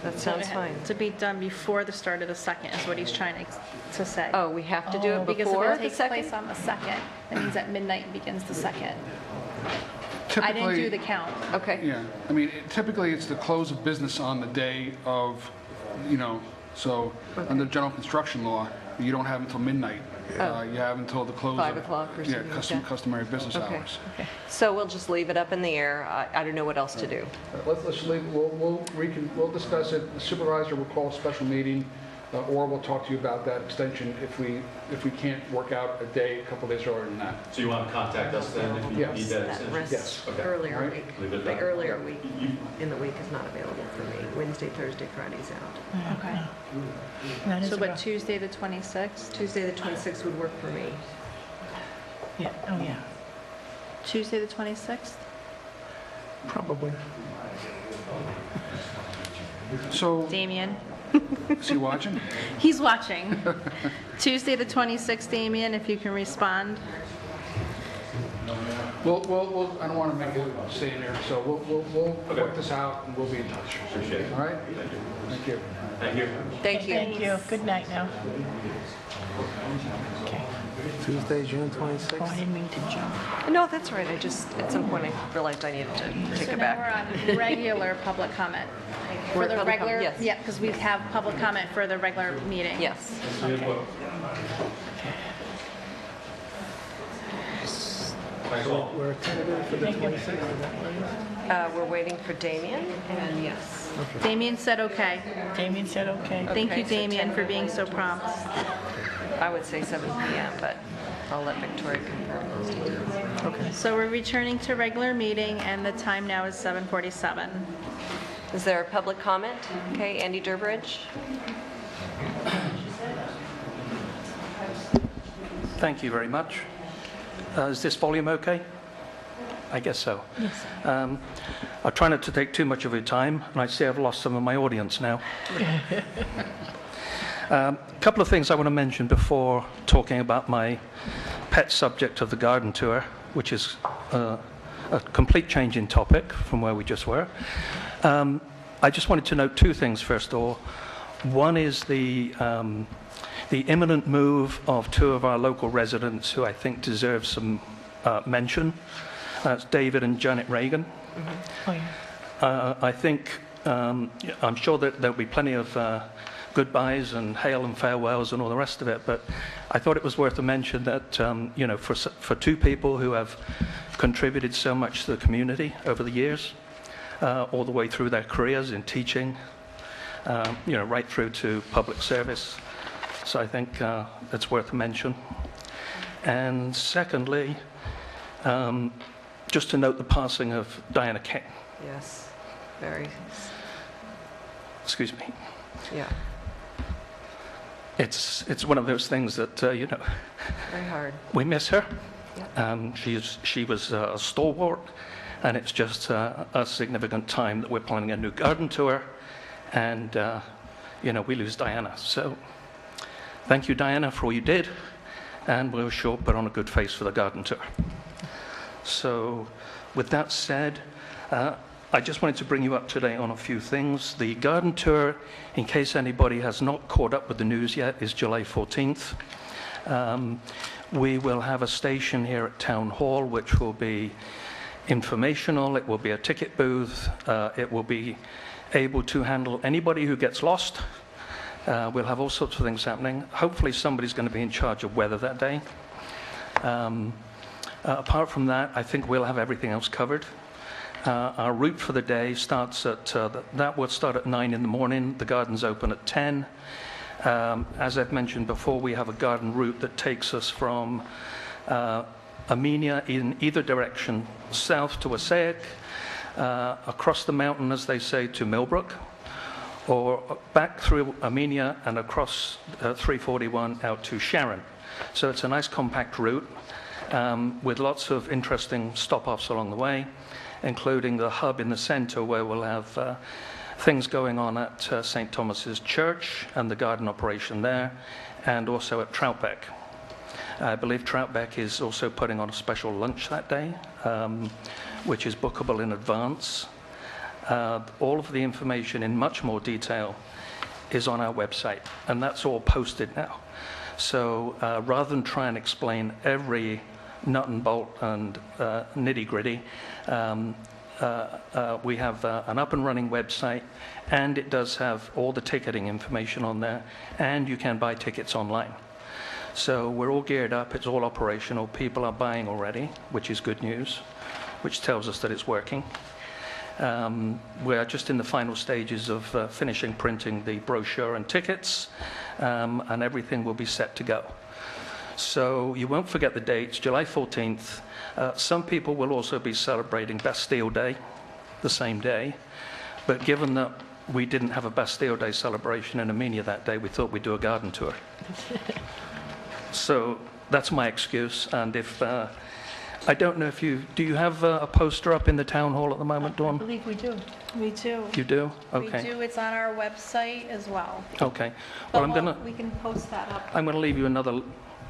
that sounds fine.
To be done before the start of the 2nd is what he's trying to say.
Oh, we have to do it
Because
before
if
the
it takes place
2nd?
on the 2nd, that means at midnight begins the 2nd. I didn't
typically,
do the count.
Okay.
yeah, I mean, typically, it's the close of business on the day of, so under general construction law, you don't have until midnight. You have until the close
5
of...
o'clock or
Yeah,
something like that?
customary business
Okay.
hours.
So we'll just leave it up in the air. I don't know what else to do.
Let's leave, we'll discuss it. The supervisor will call a special meeting, or we'll talk to you about that extension if we can't work out a day, a couple days earlier than that.
So you want to contact us then if you
Yes.
need that
That
extension?
rest
Yes.
Okay.
earlier
All right.
week.
Leave it at
The
that.
earlier week in the week is not available for me. Wednesday, Thursday, Friday's out.
Okay.
That is
So what,
about-
Tuesday the 26th?
Tuesday, the 26th would work for me.
Yeah, oh, yeah.
Tuesday the 26th?
Probably.
So,
Damien?
is he watching?
He's watching. Tuesday the 26th, Damien, if you can respond.
We'll, I don't want to make it stay in there, so we'll work this out and we'll be in touch.
Appreciate it.
All right? Thank you.
Thank you.
Thank you.
Thank you. Good night now.
Tuesday, June
Oh,
26th.
I didn't mean to jump.
No, that's all right. I just, at some point, I realized I needed to take
So
it
now
back.
we're on regular public comment. For
We're
the
public
regular,
yes.
yeah, because we have public comment for the regular meeting.
Yes.
So we're tentative for the 26th, is that what it is?
We're waiting for Damien, and yes.
Damien said okay.
Damien said okay.
Thank
Okay,
you,
so
Damien, for being so prompt.
I would say 7 PM, but I'll let Victoria confirm those details.
So we're returning to regular meeting, and the time now is 7:47.
Is there a public comment? Okay, Andy Durbridge.
Thank you very much. Is this volume okay? I guess so.
Yes.
I'll try not to take too much of your time, and I see I've lost some of my audience now. A couple of things I want to mention before talking about my pet subject of the garden tour, which is a complete change in topic from where we just were. I just wanted to note two things, first of all. One is the imminent move of two of our local residents who I think deserve some mention. That's David and Janet Reagan.
Oh, yeah.
I think, I'm sure that there'll be plenty of goodbyes and hail and farewells and all the rest of it, but I thought it was worth a mention that, you know, for two people who have contributed so much to the community over the years, all the way through their careers in teaching, you know, right through to public service. So I think that's worth a mention. And secondly, just to note the passing of Diana King.
Yes, very.
Excuse me.
Yeah.
It's one of those things that, you know,
Very hard.
we miss her.
Yeah.
She was a stalwart, and it's just a significant time that we're planning a new garden tour, and, you know, we lose Diana. So thank you, Diana, for all you did, and we'll sure put on a good face for the garden tour. So with that said, I just wanted to bring you up to date on a few things. The garden tour, in case anybody has not caught up with the news yet, is July 14th. We will have a station here at Town Hall, which will be informational. It will be a ticket booth. It will be able to handle anybody who gets lost. We'll have all sorts of things happening. Hopefully somebody's going to be in charge of weather that day. Apart from that, I think we'll have everything else covered. Our route for the day starts at, that will start at 9 in the morning. The garden's open at 10. As I've mentioned before, we have a garden route that takes us from Amenia in either direction, south to Wasaic, across the mountain, as they say, to Millbrook, or back through Amenia and across 341 out to Sharon. So it's a nice compact route with lots of interesting stop-offs along the way, including the hub in the center where we'll have things going on at St. Thomas's Church and the garden operation there, and also at Troutbeck. I believe Troutbeck is also putting on a special lunch that day, which is bookable in advance. All of the information in much more detail is on our website, and that's all posted now. So rather than try and explain every nut and bolt and nitty-gritty, we have an up-and-running website, and it does have all the ticketing information on there, and you can buy tickets online. So we're all geared up, it's all operational, people are buying already, which is good news, which tells us that it's working. We're just in the final stages of finishing printing the brochure and tickets, and everything will be set to go. So you won't forget the dates, July 14th. Some people will also be celebrating Bastille Day the same day, but given that we didn't have a Bastille Day celebration in Amenia that day, we thought we'd do a garden tour. So that's my excuse, and if I don't know if do you have a poster up in the town hall at the moment, Dawn?
I believe we do. We do.
You do? Okay.
We do. It's on our website as well.
Okay.
But
Well,
we can post that up.
I'm going to leave you another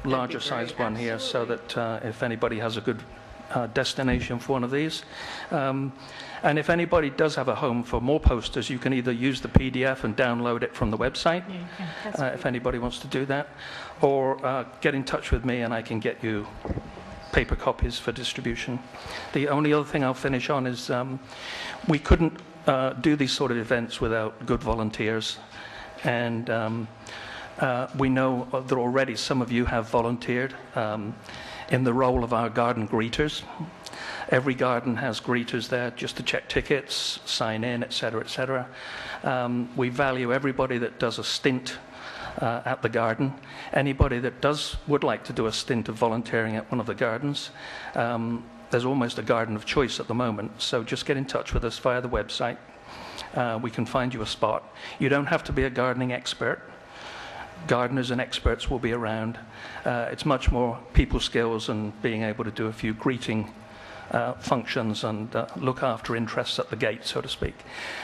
larger size one here so that if anybody has a good destination for one of these. And if anybody does have a home for more posters, you can either use the PDF and download it from the website, if anybody wants to do that, or get in touch with me and I can get you paper copies for distribution. The only other thing I'll finish on is we couldn't do these sort of events without good volunteers, and we know that already some of you have volunteered in the role of our garden greeters. Every garden has greeters there just to check tickets, sign in, etc., etc. We value everybody that does a stint at the garden. Anybody that would like to do a stint of volunteering at one of the gardens, there's almost a garden of choice at the moment, so just get in touch with us via the website, we can find you a spot. You don't have to be a gardening expert. Gardeners and experts will be around. It's much more people skills and being able to do a few greeting functions and look after interests at the gate, so to speak.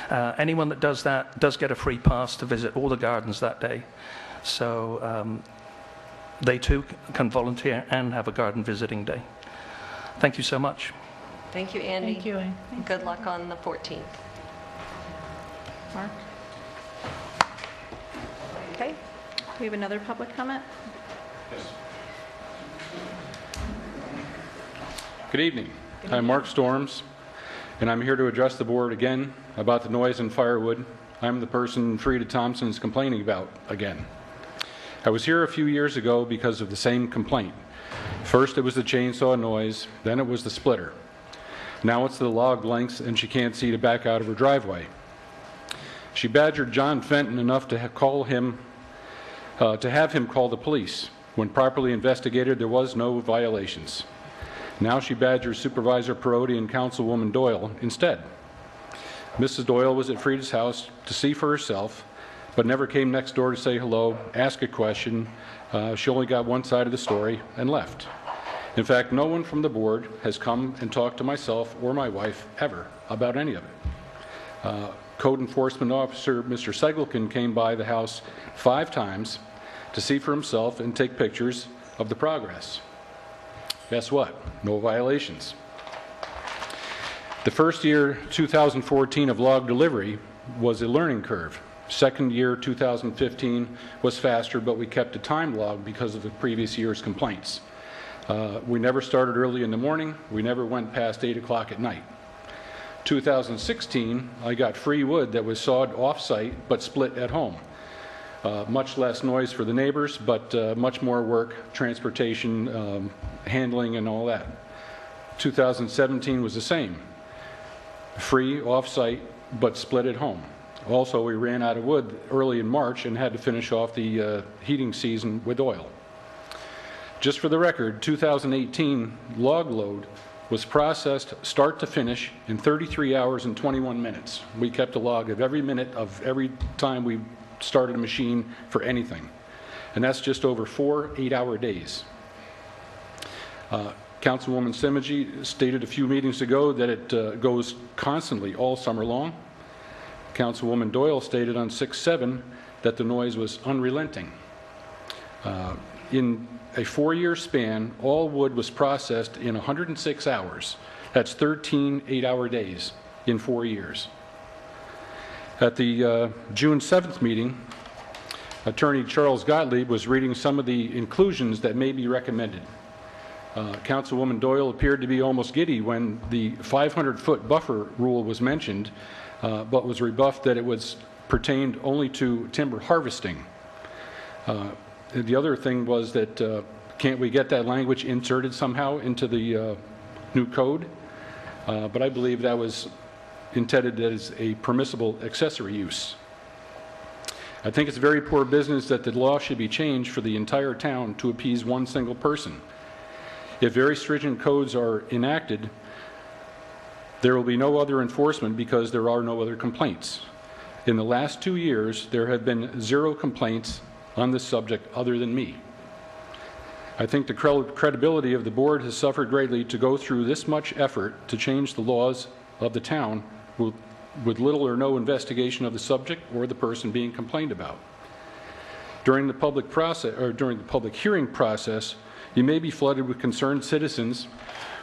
Anyone that does that does get a free pass to visit all the gardens that day. So they too can volunteer and have a garden visiting day. Thank you so much.
Thank you, Andy.
Thank you.
Good luck on the 14th.
Mark?
Okay.
We have another public comment?
Good evening. I'm Mark Storms, and I'm here to address the board again about the noise in Firewood. I'm the person Frida Thompson is complaining about again. I was here a few years ago because of the same complaint. First it was the chainsaw noise, then it was the splitter. Now it's the log lengths and she can't see to back out of her driveway. She badgered John Fenton enough to have him call the police. When properly investigated, there was no violations. Now she badgers Supervisor Perotti and Councilwoman Doyle instead. Mrs. Doyle was at Frida's house to see for herself, but never came next door to say hello, ask a question. She only got one side of the story and left. In fact, no one from the board has come and talked to myself or my wife ever about any of it. Code Enforcement Officer Mr. Segelkin came by the house 5 times to see for himself and take pictures of the progress. Guess what? No violations. The first year, 2014, of log delivery was a learning curve. Second year, 2015, was faster, but we kept a time log because of the previous year's complaints. We never started early in the morning. We never went past 8 o'clock at night. 2016, I got free wood that was sawed off-site but split at home. Much less noise for the neighbors, but much more work, transportation, handling, and all that. 2017 was the same. Free, off-site, but split at home. Also, we ran out of wood early in March and had to finish off the heating season with oil. Just for the record, 2018 log load was processed start to finish in 33 hours and 21 minutes. We kept a log of every minute of every time we started a machine for anything. And that's just over 4 8-hour days. Councilwoman Simogy stated a few meetings ago that it goes constantly all summer long. Councilwoman Doyle stated on 6/7 that the noise was unrelenting. In a 4-year span, all wood was processed in 106 hours. That's 13 8-hour days in 4 years. At the June 7th meeting, Attorney Charles Gottlieb was reading some of the inclusions that may be recommended. Councilwoman Doyle appeared to be almost giddy when the 500-foot buffer rule was mentioned, but was rebuffed that it was pertained only to timber harvesting. The other thing was that can't we get that language inserted somehow into the new code? But I believe that was intended as a permissible accessory use. I think it's very poor business that the law should be changed for the entire town to appease one single person. If very stringent codes are enacted, there will be no other enforcement because there are no other complaints. In the last 2 years, there have been 0 complaints on this subject other than me. I think the credibility of the board has suffered greatly to go through this much effort to change the laws of the town with little or no investigation of the subject or the person being complained about. During the public hearing process, you may be flooded with concerned citizens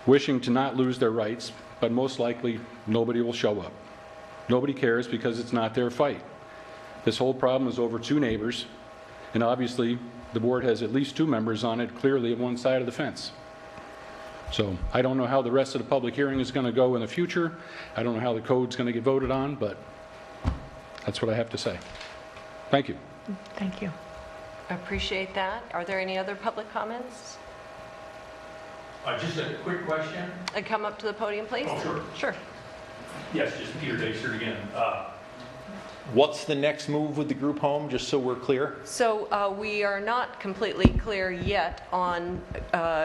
wishing to not lose their rights, but most likely nobody will show up. Nobody cares because it's not their fight. This whole problem is over 2 neighbors, and obviously the board has at least 2 members on it clearly at one side of the fence. So I don't know how the rest of the public hearing is going to go in the future. I don't know how the code's going to get voted on, but that's what I have to say. Thank you.
Thank you. I appreciate that. Are there any other public comments?
Just a quick question.
Come up to the podium, please.
Oh, sure.
Sure.
Yes, just Peter Dacer again.
What's the next move with the group home, just so we're clear?
So we are not completely clear yet on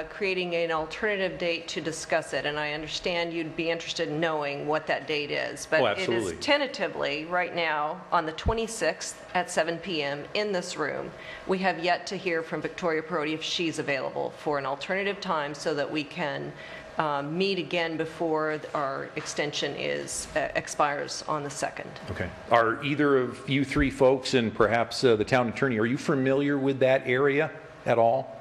creating an alternative date to discuss it, and I understand you'd be interested in knowing what that date is. But it is tentatively, right now, on the 26th at 7 p.m. in this room. We have yet to hear from Victoria Parodi if she's available for an alternative time so that we can meet again before our extension expires on the 2nd.
Okay. Are either of you three folks, and perhaps the town attorney, are you familiar with that area at all?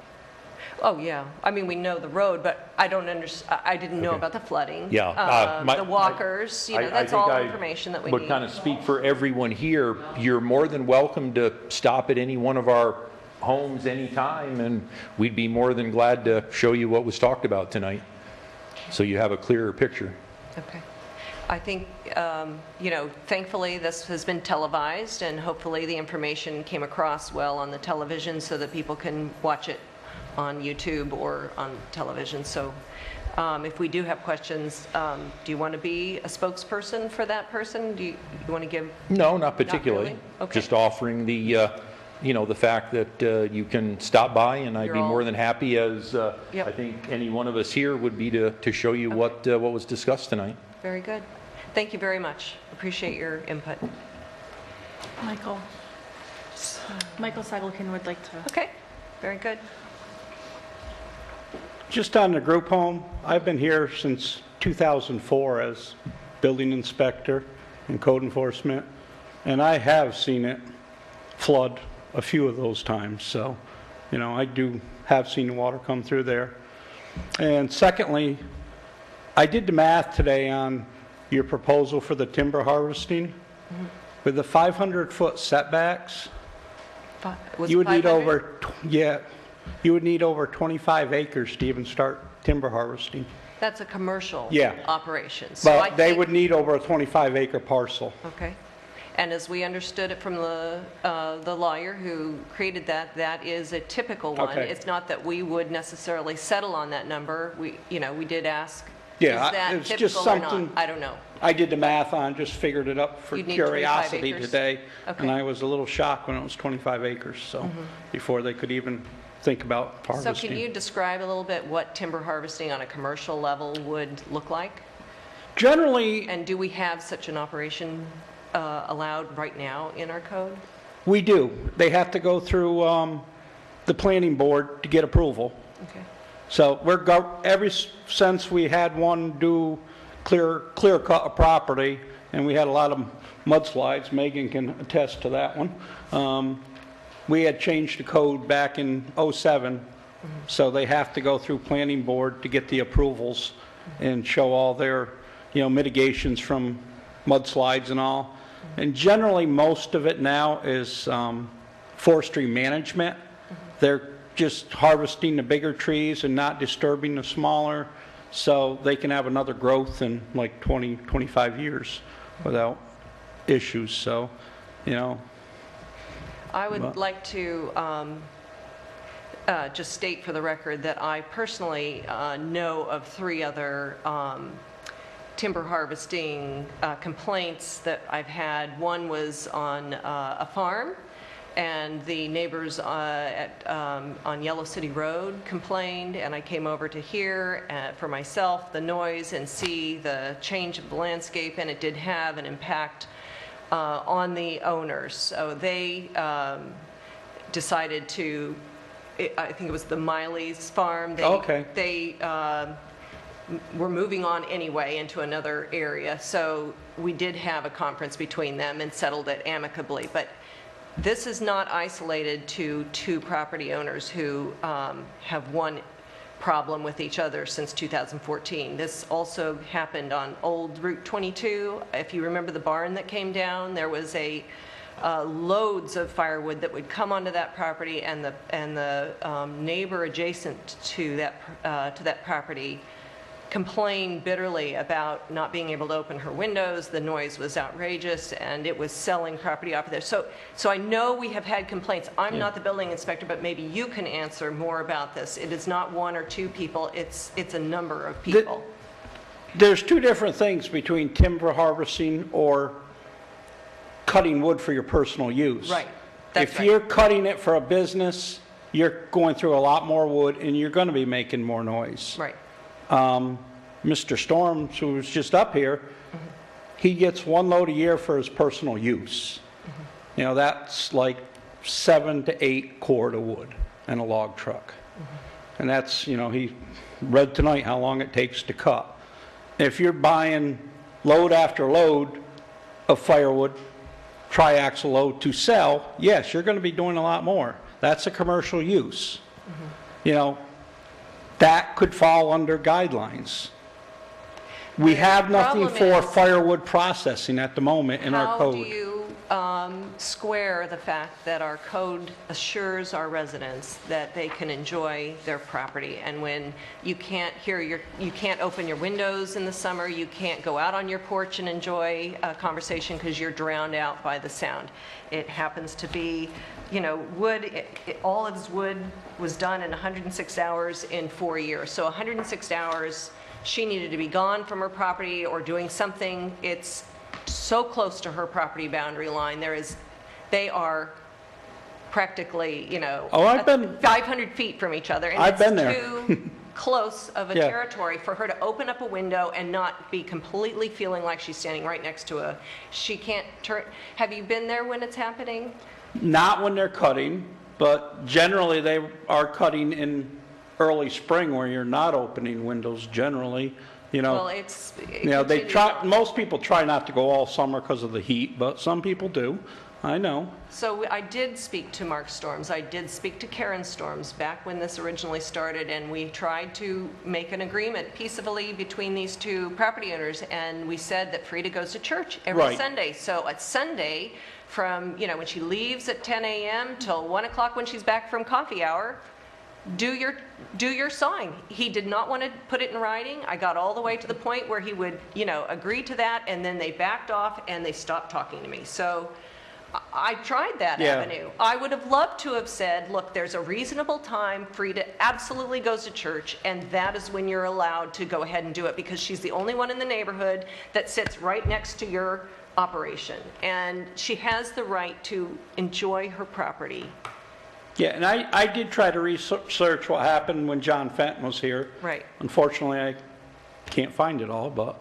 Oh, yeah. I mean, we know the road, but I don't understand. I didn't know about the flooding.
Yeah.
The walkers, that's all information that we need.
Would kind of speak for everyone here. You're more than welcome to stop at any one of our homes anytime, and we'd be more than glad to show you what was talked about tonight, so you have a clearer picture.
Okay. I think, thankfully this has been televised, and hopefully the information came across well on the television so that people can watch it on YouTube or on television. So if we do have questions, do you want to be a spokesperson for that person? Do you want to give?
No, not particularly.
Not really? Okay.
Just offering the the fact that you can stop by, and I'd be more than happy, as I think any one of us here would be, to show you what was discussed tonight.
Very good. Thank you very much. Appreciate your input.
Michael Seigelkin would like to.
Okay. Very good.
Just on the group home, I've been here since 2004 as building inspector and code enforcement, and I have seen it flood a few of those times. So, I do have seen the water come through there. And secondly, I did the math today on your proposal for the timber harvesting. Mm-hmm. With the 500-foot setbacks, you would need you would need over 25 acres to even start timber harvesting.
That's a commercial operation.
So but they would need over a 25-acre parcel.
Okay. And as we understood it from the lawyer who created that, that is a typical one.
Okay.
It's not that we would necessarily settle on that number. We did ask.
Yeah,
is that
it's
typical
just something.
Or not? I don't know.
I did the math on, just figured it up for curiosity today,
okay.
And I was a little shocked when it was 25 acres. So before they could even think about harvesting.
So can you describe a little bit what timber harvesting on a commercial level would look like?
Generally.
And do we have such an operation allowed right now in our code?
We do. They have to go through the planning board to get approval.
Okay.
So ever since we had one do clear cut a property, and we had a lot of mudslides, Megan can attest to that one. We had changed the code back in '07, so they have to go through planning board to get the approvals and show all their mitigations from mudslides and all. And generally, most of it now is forestry management. They're just harvesting the bigger trees and not disturbing the smaller, so they can have another growth in like 20, 25 years without issues. So,
I would like to just state for the record that I personally know of 3 other timber harvesting complaints that I've had. One was on a farm, and the neighbors on Yellow City Road complained, and I came over to hear for myself the noise and see the change of the landscape, and it did have an impact on the owners. So they decided to, I think it was the Miley's farm. They were moving on anyway into another area. So we did have a conference between them and settled it amicably. But this is not isolated to 2 property owners who have one problem with each other since 2014. This also happened on Old Route 22. If you remember the barn that came down, there was loads of firewood that would come onto that property, and the neighbor adjacent to that property complained bitterly about not being able to open her windows. The noise was outrageous, and it was selling property off of there. So I know we have had complaints. I'm not the building inspector, but maybe you can answer more about this. It is not 1 or 2 people. It's a number of people.
There's 2 different things between timber harvesting or cutting wood for your personal use.
Right.
If you're cutting it for a business, you're going through a lot more wood and you're going to be making more noise.
Right.
Mr. Storms, who was just up here, he gets 1 load a year for his personal use. You know, that's like 7 to 8 cord of wood in a log truck. And that's, you know, he read tonight how long it takes to cut. If you're buying load after load of firewood, triaxle load to sell, yes, you're going to be doing a lot more. That's a commercial use. You know, that could fall under guidelines. We have nothing for firewood processing at the moment in our code.
How do you square the fact that our code assures our residents that they can enjoy their property, and when you can't you can't open your windows in the summer, you can't go out on your porch and enjoy a conversation because you're drowned out by the sound. It happens to be, you know, wood, all of his wood was done in 106 hours in 4 years. So 106 hours, she needed to be gone from her property or doing something. It's so close to her property boundary line. They are practically, you know, 500 feet from each other. And
I've been
it's
there.
too close of a territory for her to open up a window and not be completely feeling like she's standing right next to she can't turn. Have you been there when it's happening?
Not when they're cutting, but generally they are cutting in early spring where you're not opening windows generally. You know,
well, it's,
you know, they try. Most people try not to go all summer because of the heat, but some people do. I know.
So I did speak to Mark Storms. I did speak to Karen Storms back when this originally started, and we tried to make an agreement peacefully between these two property owners, and we said that Frida goes to church every Sunday. So at Sunday, from, you know, when she leaves at 10 a.m. till 1 o'clock when she's back from coffee hour, do your sawing. He did not want to put it in writing. I got all the way to the point where he would, you know, agree to that, and then they backed off and they stopped talking to me. So I tried that avenue. I would have loved to have said, look, there's a reasonable time. Frida absolutely goes to church, and that is when you're allowed to go ahead and do it, because she's the only one in the neighborhood that sits right next to your operation, and she has the right to enjoy her property.
Yeah, and I did try to research what happened when John Fenton was here.
Right.
Unfortunately, I can't find it all, but,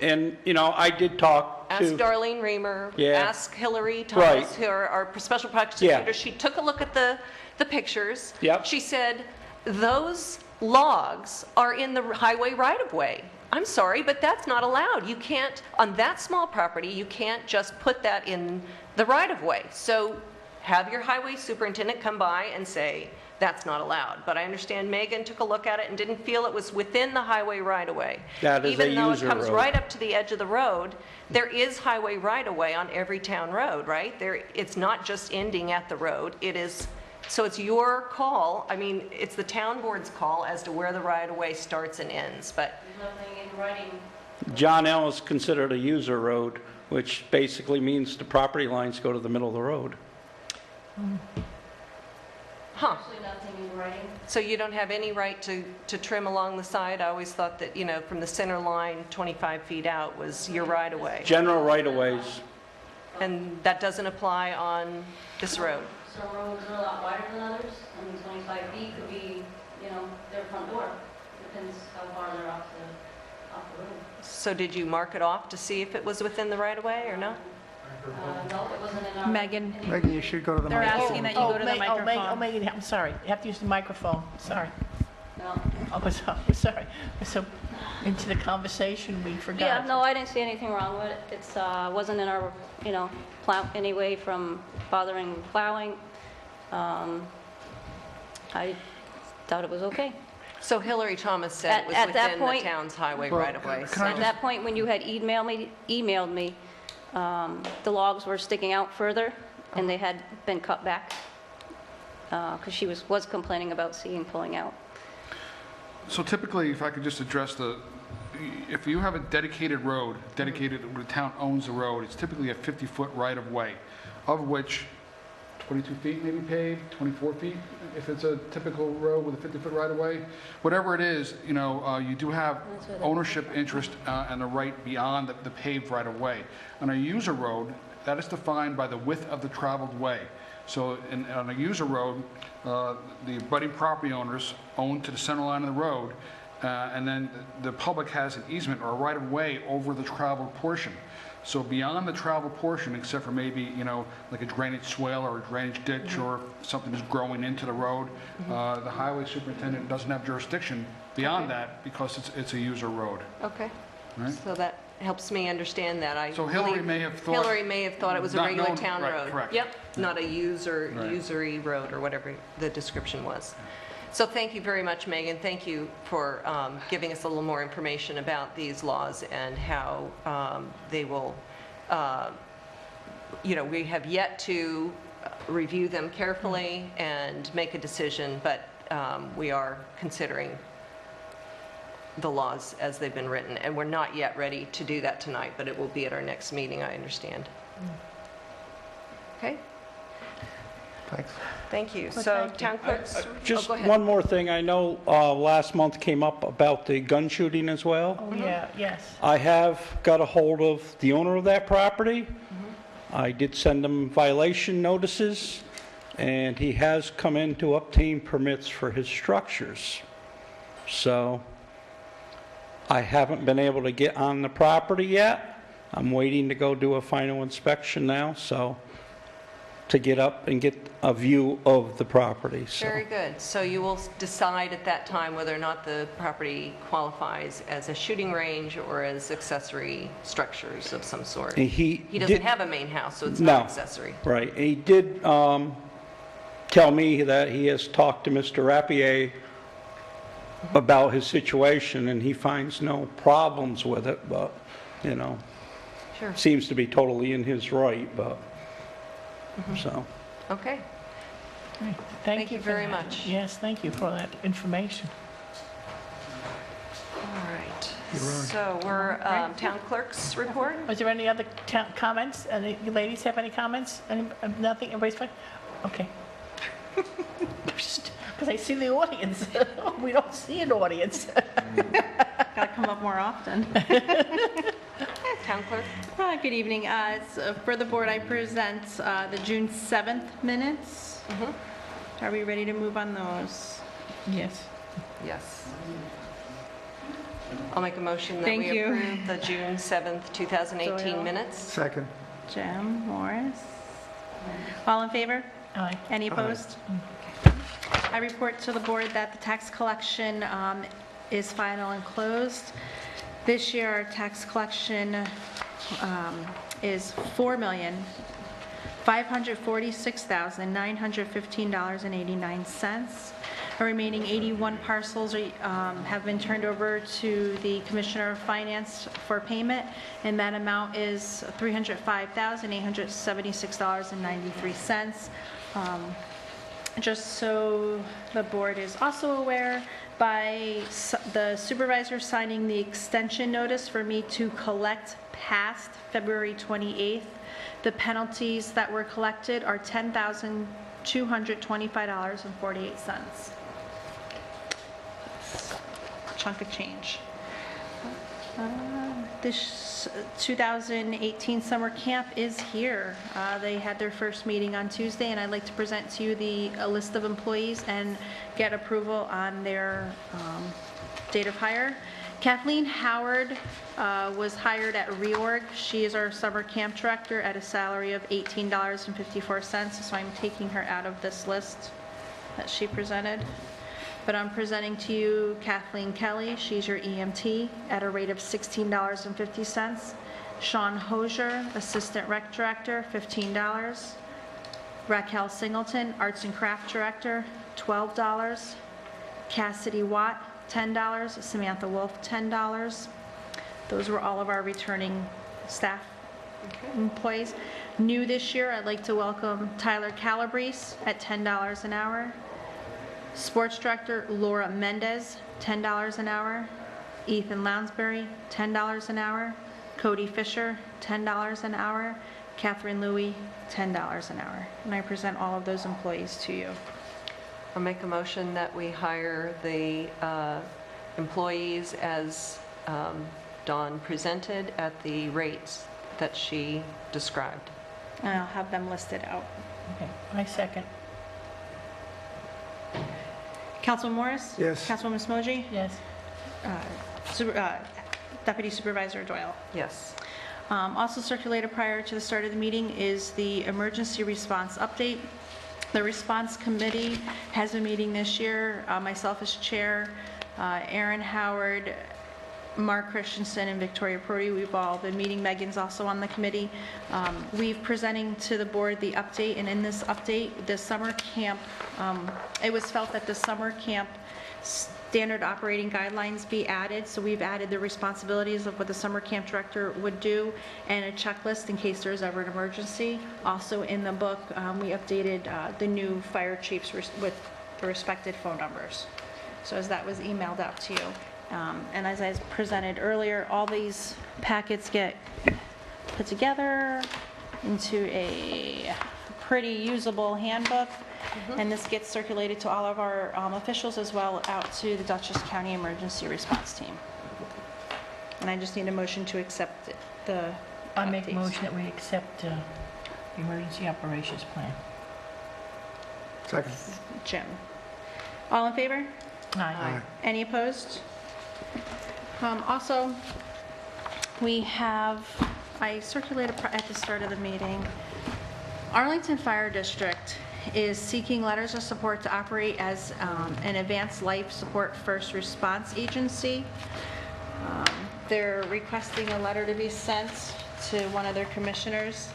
and, you know, I did talk to...
Ask Darlene Reamer, ask Hillary Thomas, who are our special prosecutor. She took a look at the pictures. She said, those logs are in the highway right-of-way. I'm sorry, but that's not allowed. You can't, on that small property, you can't just put that in the right-of-way. So have your highway superintendent come by and say, that's not allowed. But I understand Megan took a look at it and didn't feel it was within the highway right-of-way.
That is
even though it comes right up to the edge of the road, there is highway right-of-way on every town road, right? It's not just ending at the road. It is, so it's your call. I mean, it's the town board's call as to where the right-of-way starts and ends, but...
There's nothing in writing.
John L. is considered a user road, which basically means the property lines go to the middle of the road.
Huh.
Actually, nothing in writing.
So you don't have any right to trim along the side? I always thought that, you know, from the center line, 25 feet out was your right-of-way.
General right-of-ways.
And that doesn't apply on this road?
Some roads are a lot wider than others. I mean, 25 feet could be, you know, their front door. Depends how far they're off the road.
So did you mark it off to see if it was within the right-of-way or no?
No, it wasn't in our...
Megan.
Megan, you should go to the
They're
microphone.
asking that you go to the microphone.
Oh, Megan, I'm sorry. You have to use the microphone. Sorry.
No.
Oh, sorry. We're so into the conversation, we forgot.
Yeah, no, I didn't see anything wrong with it. It's wasn't in our, you know, plow any way from bothering plowing. I thought it was okay.
So Hillary Thomas said it was within the town's highway right-of-way.
At that point, when you had emailed me, the logs were sticking out further, and they had been cut back because she was complaining about seeing pulling out.
So typically, if I could just address if you have a dedicated road, the town owns the road, it's typically a 50-foot right-of-way, of which 22 feet maybe paved, 24 feet if it's a typical road with a 50-foot right-of-way. Whatever it is, you know, you do have ownership interest and the right beyond the paved right-of-way. On a user road, that is defined by the width of the traveled way. So on a user road, the abutting property owners own to the center line of the road, and then the public has an easement or a right-of-way over the traveled portion. So beyond the traveled portion, except for maybe, like a drainage swale or a drainage ditch or something is growing into the road, the highway superintendent doesn't have jurisdiction beyond that because it's a user road.
Okay.
Right?
So that helps me understand that.
So Hillary may have thought
it was a
not
regular
known-
town
right,
road.
correct.
Yep, not a usury road or whatever the description was. So thank you very much, Megan. Thank you for giving us a little more information about these laws and how they will, we have yet to review them carefully and make a decision, but we are considering the laws as they've been written, and we're not yet ready to do that tonight, but it will be at our next meeting, I understand. Okay?
Thanks.
Thank you. So town clerks,
Just
go ahead.
one more thing. I know last month came up about the gun shooting as well.
Oh, yeah, yes.
I have got a hold of the owner of that property. I did send him violation notices, and he has come in to obtain permits for his structures. So I haven't been able to get on the property yet. I'm waiting to go do a final inspection now, so to get up and get a view of the property. So.
Very good. So you will decide at that time whether or not the property qualifies as a shooting range or as accessory structures of some sort.
And
He doesn't
did-
have a main house, so it's
No.
not accessory.
Right. And he did tell me that he has talked to Mr. Rapier about his situation, and he finds no problems with it, but,
Sure.
seems to be totally in his right, but, so.
Okay.
Thank you
very
for that.
much.
Yes, thank you for that information.
All right. So we're town clerk's report.
Was there any other comments? Any you ladies have any comments? Nothing? Everybody's fine? Okay. Because I see the audience. We don't see an audience.
Got to come up more often.
Town clerk.
Good evening. For the board, I present the June 7th minutes. Are we ready to move on those?
Yes.
Yes. I'll make a motion that
Thank
we
you.
approve the June 7th, 2018
Doyle.
minutes.
Second.
Jim, Morris. All in favor?
Aye.
Any opposed? I report to the board that the tax collection is final and closed. This year, our tax collection is $4,546,915.89. The remaining 81 parcels have been turned over to the Commissioner of Finance for payment, and that amount is $305,876.93. Just so the board is also aware, by the supervisor signing the extension notice for me to collect past February 28th, the penalties that were collected are $10,225.48. Chunk of change. This 2018 summer camp is here. They had their first meeting on Tuesday, and I'd like to present to you a list of employees and get approval on their date of hire. Kathleen Howard was hired at Reorg. She is our summer camp director at a salary of $18.54, so I'm taking her out of this list that she presented. But I'm presenting to you Kathleen Kelly. She's your EMT at a rate of $16.50. Sean Hosier, Assistant Rec Director, $15. Raquel Singleton, Arts and Craft Director, $12. Cassidy Watt, $10. Samantha Wolf, $10. Those were all of our returning staff employees. New this year, I'd like to welcome Tyler Calabrese at $10 an hour. Sports Director Laura Mendez, $10 an hour. Ethan Lounsbury, $10 an hour. Cody Fisher, $10 an hour. Catherine Louie, $10 an hour. And I present all of those employees to you.
I'll make a motion that we hire the employees as Dawn presented at the rates that she described.
And I'll have them listed out.
Okay, I second.
Councilman Morris?
Yes.
Councilwoman Smoji?
Yes.
Deputy Supervisor Doyle?
Yes.
Also circulated prior to the start of the meeting is the emergency response update. The response committee has been meeting this year. Myself as chair, Aaron Howard, Mark Christensen, and Victoria Prody. We've all been meeting. Megan's also on the committee. We've presenting to the board the update, and in this update, the summer camp, it was felt that the summer camp standard operating guidelines be added, so we've added the responsibilities of what the summer camp director would do and a checklist in case there's ever an emergency. Also in the book, we updated the new fire chiefs with the respected phone numbers. So as that was emailed out to you. And as I presented earlier, all these packets get put together into a pretty usable handbook. And this gets circulated to all of our officials as well out to the Dutchess County Emergency Response Team. And I just need a motion to accept the
I make a
updates.
motion that we accept the emergency operations plan.
Second.
Jim. All in favor?
Aye.
Any opposed? Also, we have, I circulated at the start of the meeting, Arlington Fire District is seeking letters of support to operate as an advanced life support first response agency. They're requesting a letter to be sent to one of their commissioners,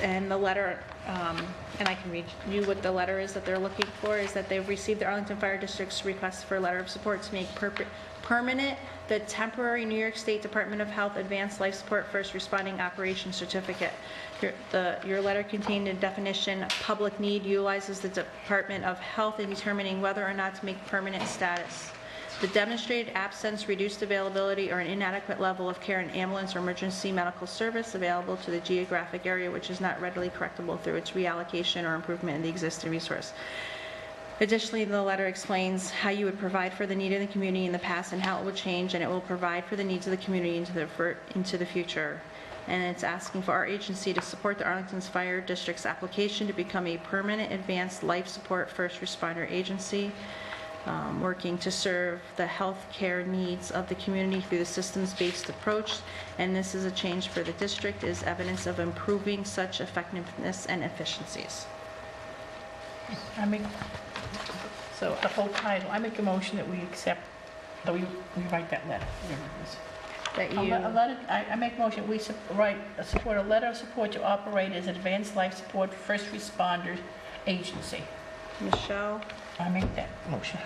and the letter, and I can read you what the letter is that they're looking for, is that they've received the Arlington Fire District's request for a letter of support to make permanent the temporary New York State Department of Health Advanced Life Support First Responding Operations Certificate. Your letter contained a definition, public need, utilizes the Department of Health in determining whether or not to make permanent status. The demonstrated absence, reduced availability, or an inadequate level of care in ambulance or emergency medical service available to the geographic area which is not readily correctable through its reallocation or improvement in the existing resource. Additionally, the letter explains how you would provide for the need of the community in the past and how it will change, and it will provide for the needs of the community into the future. And it's asking for our agency to support the Arlington's Fire District's application to become a permanent advanced life support first responder agency, working to serve the health care needs of the community through the systems-based approach. And this is a change for the district, is evidence of improving such effectiveness and efficiencies.
So the whole title, I make a motion that we accept, that we write that letter, whatever it is.
That you,
I make a motion, we support a letter of support to operate as an advanced life support first responders agency.
Michelle?
I make that motion.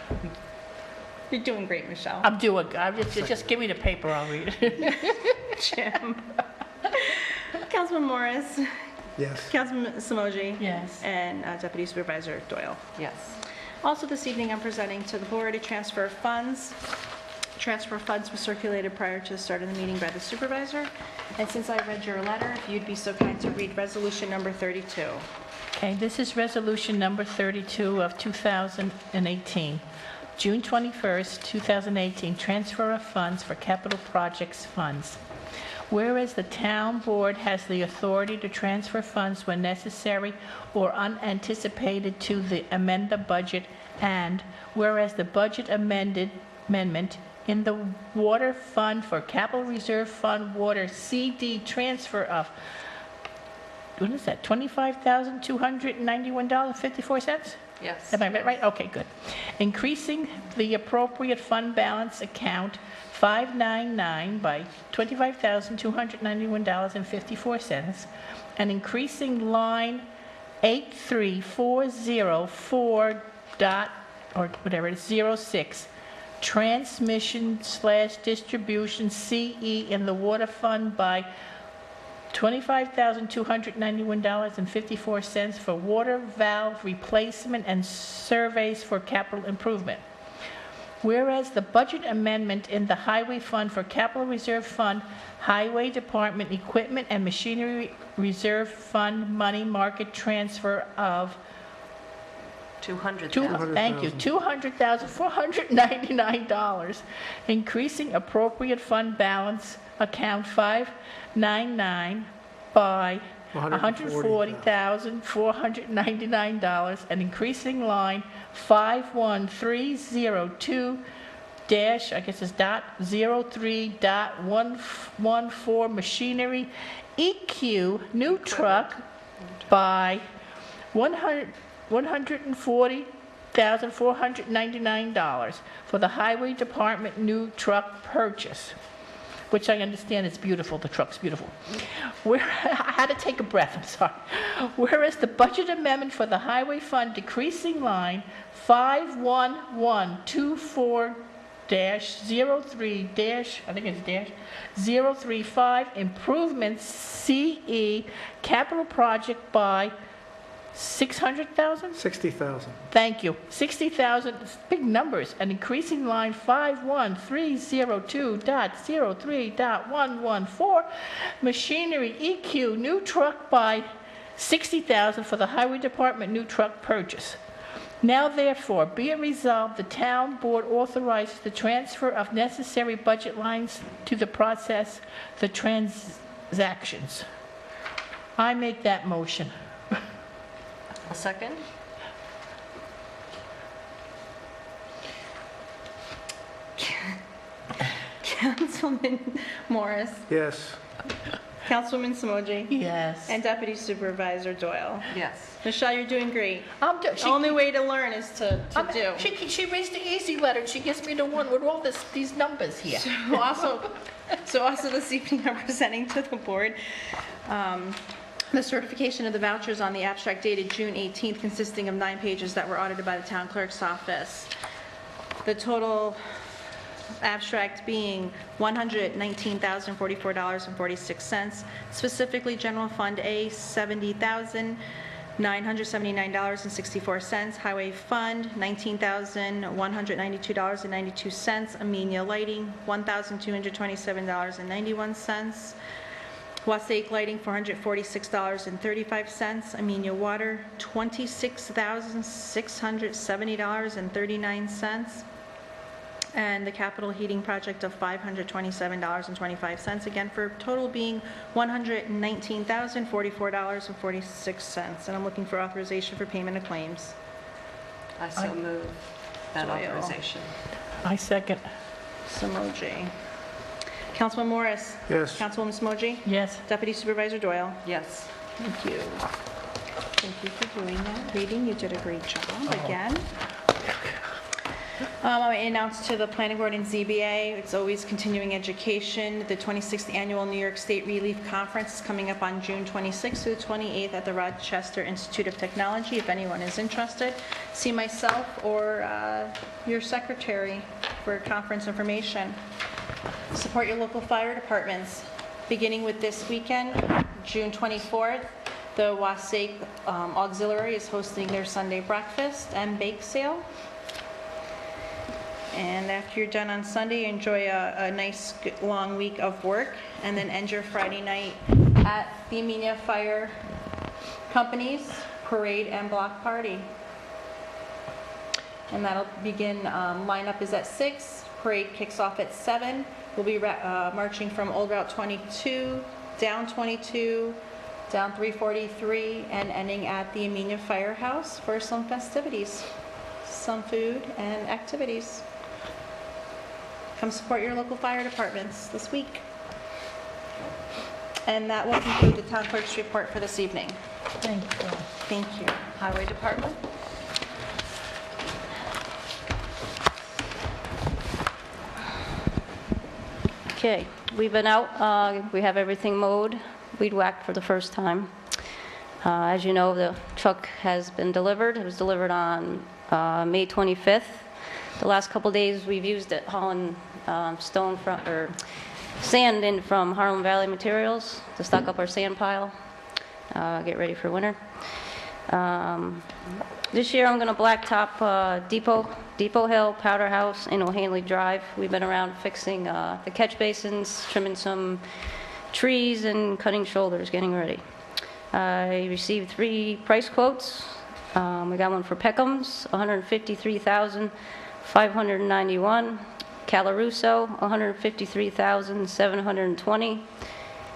You're doing great, Michelle.
I'm doing good. Just give me the paper, I'll read it.
Jim? Councilman Morris?
Yes.
Councilman Samoji?
Yes.
And Deputy Supervisor Doyle?
Yes.
Also this evening, I'm presenting to the board a transfer of funds. Transfer of funds was circulated prior to the start of the meeting by the supervisor. And since I read your letter, if you'd be so kind to read resolution number 32.
Okay, this is resolution number 32 of 2018. June 21st, 2018, transfer of funds for capital projects funds. Whereas the town board has the authority to transfer funds when necessary or unanticipated to amend the budget, and whereas the budget amendment in the water fund for capital reserve fund water CD transfer of, what is that, $25,291.54?
Yes.
Am I right? Okay, good. Increasing the appropriate fund balance account 599 by $25,291.54, and increasing line 83404 dot, or whatever it is, 06, transmission/distribution CE in the water fund by $25,291.54 for water valve replacement and surveys for capital improvement. Whereas the budget amendment in the Highway Fund for Capital Reserve Fund, Highway Department Equipment and Machinery Reserve Fund money market transfer of
$200,000.
Thank you, $200,499, increasing appropriate fund balance account 599 by $140,499, and increasing line 51302 dash, I guess it's dot 03.114 machinery EQ new truck by $140,499 for the Highway Department new truck purchase, which I understand is beautiful. The truck's beautiful. I had to take a breath, I'm sorry. Whereas the budget amendment for the Highway Fund decreasing line 51124 03 I think it's dash 035 improvements CE capital project by 600,000?
60,000.
Thank you. 60,000, big numbers. And increasing line 51302.03.114 machinery EQ new truck by 60,000 for the Highway Department new truck purchase. Now therefore, be it resolved, the town board authorizes the transfer of necessary budget lines to the process, the transactions. I make that motion.
A second?
Councilman Morris,
Yes.
Councilwoman Smoji,
Yes.
and Deputy Supervisor Doyle.
Yes.
Michelle, you're doing great.
She,
The only way to learn is to do.
She raised the easy letter. She gives me the one with all these numbers here.
So also this evening, I'm presenting to the board the certification of the vouchers on the abstract dated June 18th, consisting of 9 pages that were audited by the town clerk's office. The total abstract being $119,044.46, specifically General Fund A, $70,979.64, Highway Fund, $19,192.92, Amenia Lighting, $1,227.91, Wasake Lighting, $446.35, Amenia Water, $26,670.39, and the capital heating project of $527.25, again for a total being $119,044.46. And I'm looking for authorization for payment of claims.
I so move that
Doyle.
authorization.
I second.
Smoji. Councilman Morris?
Yes.
Councilwoman Smoji?
Yes.
Deputy Supervisor Doyle?
Yes.
Thank you. Thank you for doing that. Reading, you did a great job again. I announced to the Planning Board and ZBA, it's always continuing education. The 26th Annual New York State Relief Conference is coming up on June 26th through the 28th at the Rochester Institute of Technology. If anyone is interested, see myself or your secretary for conference information. Support your local fire departments. Beginning with this weekend, June 24th, the Wasake Auxiliary is hosting their Sunday breakfast and bake sale. And after you're done on Sunday, enjoy a nice long week of work, and then end your Friday night at the Amenia Fire Company's parade and block party. And that'll begin, lineup is at 6, parade kicks off at 7. We'll be marching from Old Route 22, down 22, down 343, and ending at the Amenia Firehouse for some festivities, some food and activities. Come support your local fire departments this week. And that will conclude the town clerk's report for this evening.
Thank you.
Thank you.
Highway Department?
Okay, we've been out, we have everything mowed, weed whacked for the first time. As you know, the truck has been delivered. It was delivered on May 25th. The last couple days we've used it hauling sand in from Harlem Valley Materials to stock up our sand pile, get ready for winter. This year I'm going to blacktop Depot Hill, Powder House, and O'Hanley Drive. We've been around fixing the catch basins, trimming some trees, and cutting shoulders, getting ready. I received 3 price quotes. We got one for Peckham's, $153,591. Calaruso, $153,720.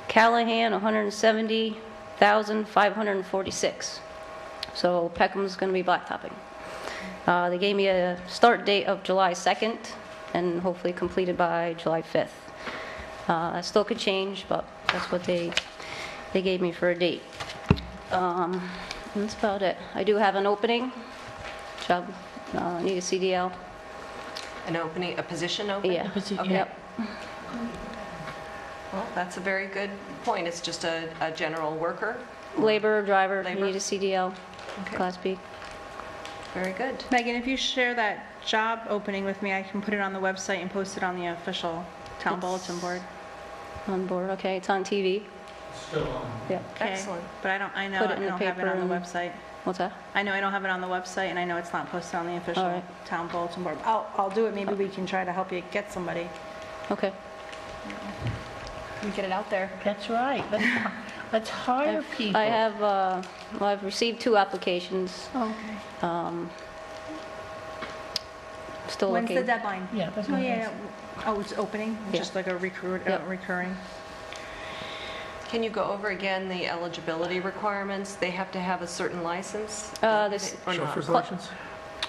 Callahan, $170,000. $1,546. So Peckham's going to be blacktopping. They gave me a start date of July 2nd and hopefully completed by July 5th. That still could change, but that's what they gave me for a date. That's about it. I do have an opening. Job, need a CDL.
An opening, a position open?
Yeah.
Okay.
Yep.
Well, that's a very good point. It's just a general worker?
Labor, driver,
Labor?
need a CDL,
Okay.
Class B.
Very good.
Megan, if you share that job opening with me, I can put it on the website and post it on the official town bulletin board.
On board, okay, it's on TV.
Still on.
Yeah.
Okay.
Excellent.
But I know
Put it
I
in
don't
the
have it
paper
on the
and-
website.
What's that?
I know I don't have it on the website, and I know it's not posted on the official
All right.
town bulletin board. I'll do it. Maybe we can try to help you get somebody.
Okay.
We get it out there.
That's right. Let's hire people.
I have, well, I've received 2 applications.
Okay.
Still
When's
looking.
the deadline?
Yeah, that's
Oh,
what it
yeah.
is.
Oh, it's opening?
Yeah.
Just like a
Yep.
recurring?
Can you go over again the eligibility requirements? They have to have a certain license?
This
Or not?
Chauffeur's license?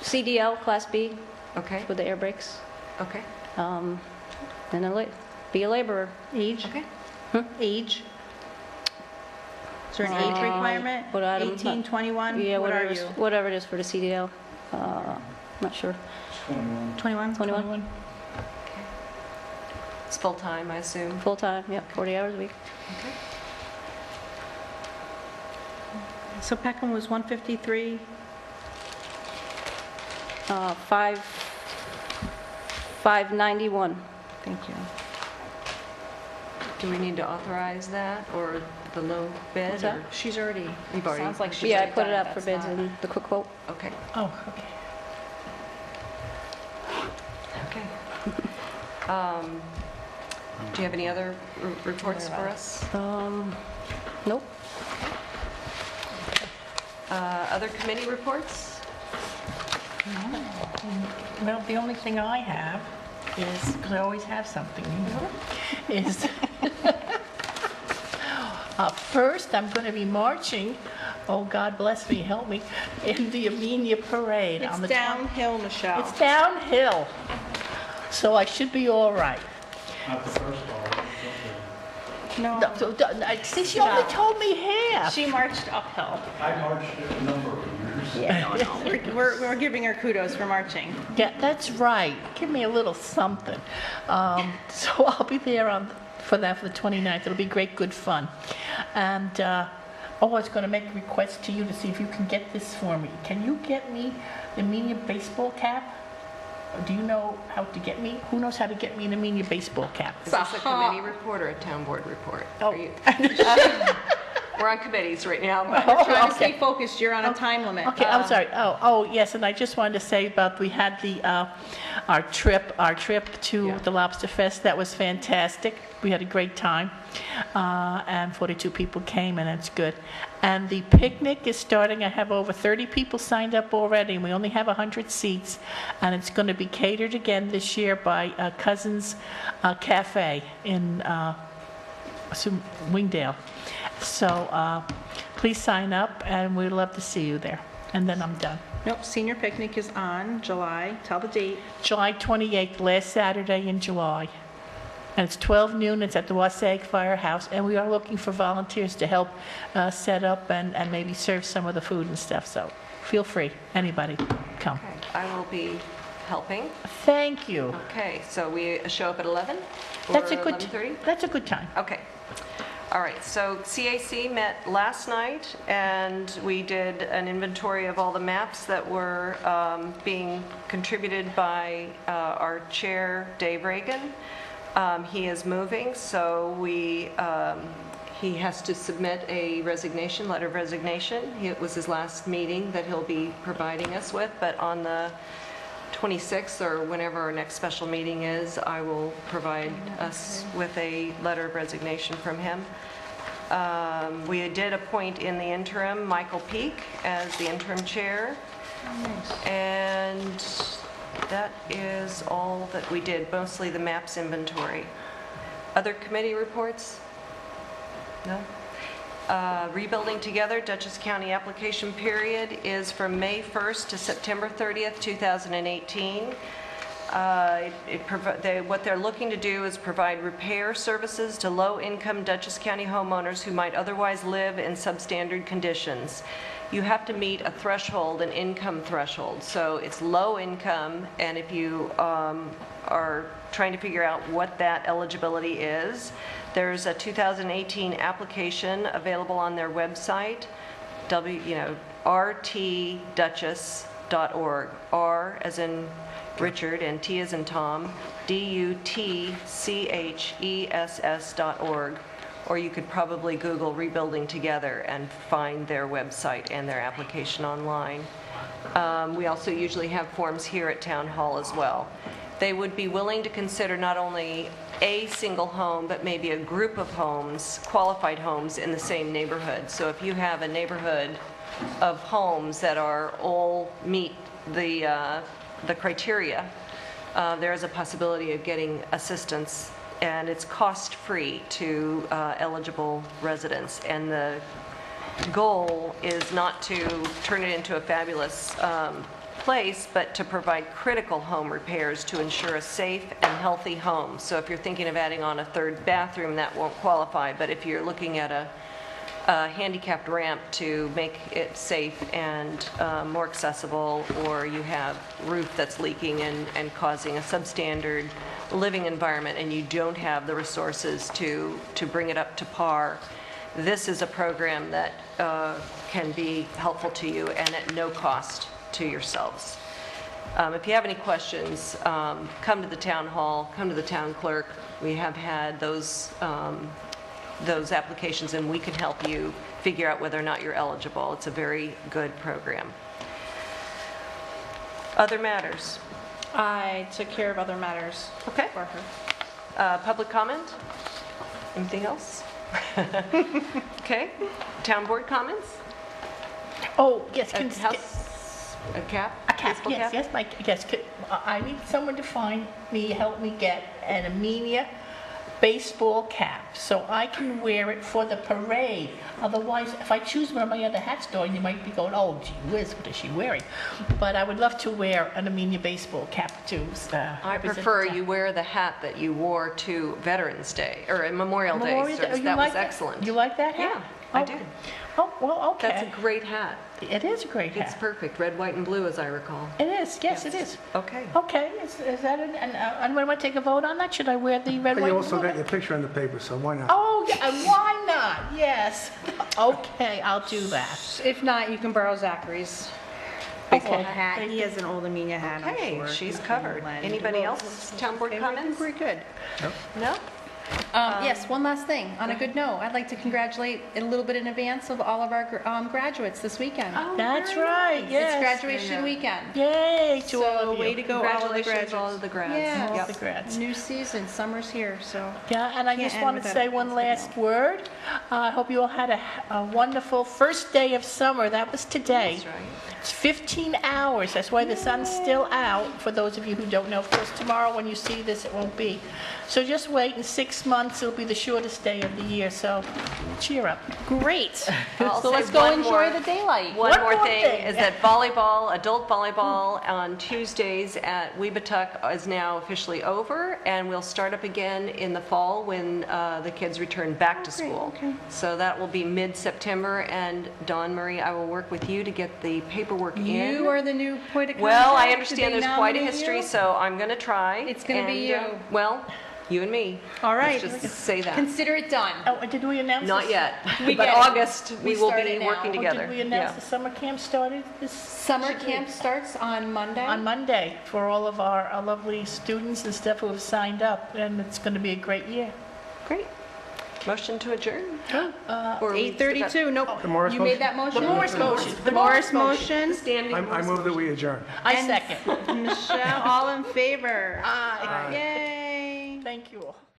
CDL, Class B,
Okay,
with the air brakes.
okay.
And be a laborer.
Age?
Okay.
Age? Is there an age requirement?
What item?
18, 21?
Yeah,
What are
whatever,
you?
whatever it is for the CDL. Not sure.
21?
21?
It's full-time, I assume?
Full-time, yep, 40 hours a week.
So Peckham was 153?
591.
Thank you.
Do we need to authorize that, or the low bid?
What's that?
or-
She's already,
You've already-
sounds like she's
Yeah, I
already
put
done
it up for
That's
bids
not-
in the quick quote.
Okay,
Oh, okay.
okay. Do you have any other reports for us?
Nope.
Other committee reports?
Well, the only thing I have is, because I always have something, is, first, I'm going to be marching, oh, God bless me, help me, in the Amenia Parade.
It's
on the
downhill, Michelle.
It's downhill, so I should be all right.
Not the first part.
No.
No, so, see, she only told me half.
She marched uphill.
I marched a number of years.
Yeah, no. We're giving her kudos for marching.
Yeah, that's right. Give me a little something. So I'll be there for the 29th. It'll be great, good fun. And I was going to make a request to you to see if you can get this for me. Can you get me the Amenia baseball cap? Do you know how to get me? Who knows how to get me an Amenia baseball cap?
Is this a committee report or a town board report?
Oh.
Are you- We're on committees right now, but
We're trying to
okay.
stay focused. You're on a time limit.
Okay, I'm sorry. Oh, yes, and I just wanted to say about, we had the, our trip to the Lobster Fest. That was fantastic. We had a great time. And 42 people came, and it's good. And the picnic is starting. I have over 30 people signed up already, and we only have 100 seats. And it's going to be catered again this year by Cousins Cafe in Wingdale. So please sign up, and we'd love to see you there. And then I'm done.
Nope, senior picnic is on July, tell the date.
July 28th, last Saturday in July. And it's 12 noon, it's at the Wasaig Firehouse, and we are looking for volunteers to help set up and maybe serve some of the food and stuff, so feel free, anybody, come.
Okay, I will be helping.
Thank you.
Okay, so we show up at 11?
That's a
or
good,
11:30?
that's a good time.
Okay. All right, so CAC met last night, and we did an inventory of all the maps that were being contributed by our chair, Dave Reagan. He is moving, so he has to submit a resignation, letter of resignation. It was his last meeting that he'll be providing us with, but on the 26th, or whenever our next special meeting is, I will provide us with a letter of resignation from him. We did appoint in the interim Michael Peak as the interim chair. And that is all that we did, mostly the maps inventory. Other committee reports? No? Rebuilding Together Dutchess County application period is from May 1st to September 30th, 2018. What they're looking to do is provide repair services to low-income Dutchess County homeowners who might otherwise live in substandard conditions. You have to meet a threshold, an income threshold. So it's low income, and if you are trying to figure out what that eligibility is, there's a 2018 application available on their website, rtdutchess.org. R as in Richard and T as in Tom, DUTCHESS.org. Or you could probably Google Rebuilding Together and find their website and their application online. We also usually have forms here at Town Hall as well. They would be willing to consider not only a single home, but maybe a group of homes, qualified homes in the same neighborhood. So if you have a neighborhood of homes that are all meet the criteria, there is a possibility of getting assistance, and it's cost-free to eligible residents. And the goal is not to turn it into a fabulous place, but to provide critical home repairs to ensure a safe and healthy home. So if you're thinking of adding on a third bathroom, that won't qualify, but if you're looking at a handicapped ramp to make it safe and more accessible, or you have roof that's leaking and causing a substandard living environment and you don't have the resources to bring it up to par, this is a program that can be helpful to you and at no cost to yourselves. If you have any questions, come to the town hall, come to the town clerk. We have had those applications, and we can help you figure out whether or not you're eligible. It's a very good program. Other matters?
I took care of other matters.
Okay.
For her.
Public comment? Anything else? Okay. Town board comments?
Oh, yes.
A cap?
A cap,
Baseball
yes,
cap?
yes, Mike, yes. I need someone to help me get an Amenia baseball cap so I can wear it for the parade. Otherwise, if I choose one of my other hats, Dawn, you might be going, oh, gee whiz, what is she wearing? But I would love to wear an Amenia baseball cap too.
I prefer you wear the hat that you wore to Veterans Day, or Memorial Day service. That was excellent.
You like that hat?
Yeah, I do.
Oh, well, okay.
That's a great hat.
It is a great hat.
It's perfect. Red, white, and blue, as I recall.
It is, yes, it is.
Okay.
Okay, is that it? And when I take a vote on that, should I wear the red, white,
You
and
also
blue?
got your picture in the paper, so why not?
Oh, yeah, why not? Yes. Okay, I'll do that.
If not, you can borrow Zachary's baseball
Okay.
hat. He has an old Amenia hat, I'm
Okay,
sure.
she's
He can
covered.
lend.
Anybody else? Town board comments?
We're good.
No?
Yes, one last thing. On a good note, I'd like to congratulate a little bit in advance of all of our graduates this weekend.
Oh, that's right, yes.
It's graduation weekend.
Yay to all
So
of you.
way to go, all of the
Congratulations
graduates.
to all of the grads.
Yeah,
All the grads.
new season, summer's here, so.
Yeah, and I
Can't
just
end
want to
without
say
a
one
positive
last word. I hope you all had a wonderful first day of summer. That was today.
That's right.
It's 15 hours. That's why the sun's still out. For those of you who don't know, of course, tomorrow when you see this, it won't be. So just wait. In 6 months, it'll be the shortest day of the year. So cheer up.
Great.
I'll
So
say
let's go
one
enjoy
more-
the daylight.
One more
more
thing
thing.
is that volleyball, adult volleyball on Tuesdays at Weebatuck is now officially over, and we'll start up again in the fall when the kids return back to school.
okay.
So that will be mid-September, and Dawn Marie, I will work with you to get the paperwork in.
You are the new point of contact.
Well, I
Did
understand
they
there's quite a
nominate
history,
you?
so I'm going to try.
It's gonna be
and,
you.
Well, you and me.
All right.
Let's just say that.
Consider it done.
Oh, did we announce
Not
this?
yet.
We
But
get it.
August, we
We
will
start
be
it now.
working
Oh,
together.
Did we announce
Yeah.
the summer camp started this?
Summer camp starts on Monday.
On Monday for all of our lovely students and stuff who have signed up, and it's going to be a great year.
Great. Motion to adjourn? Or we
8:32, nope.
The Morris
You
motion?
made that motion?
The Morris motion.
The Morris motion.
Standing
I move that we adjourn.
I second.
Michelle, all in favor?
Aye.
Yay.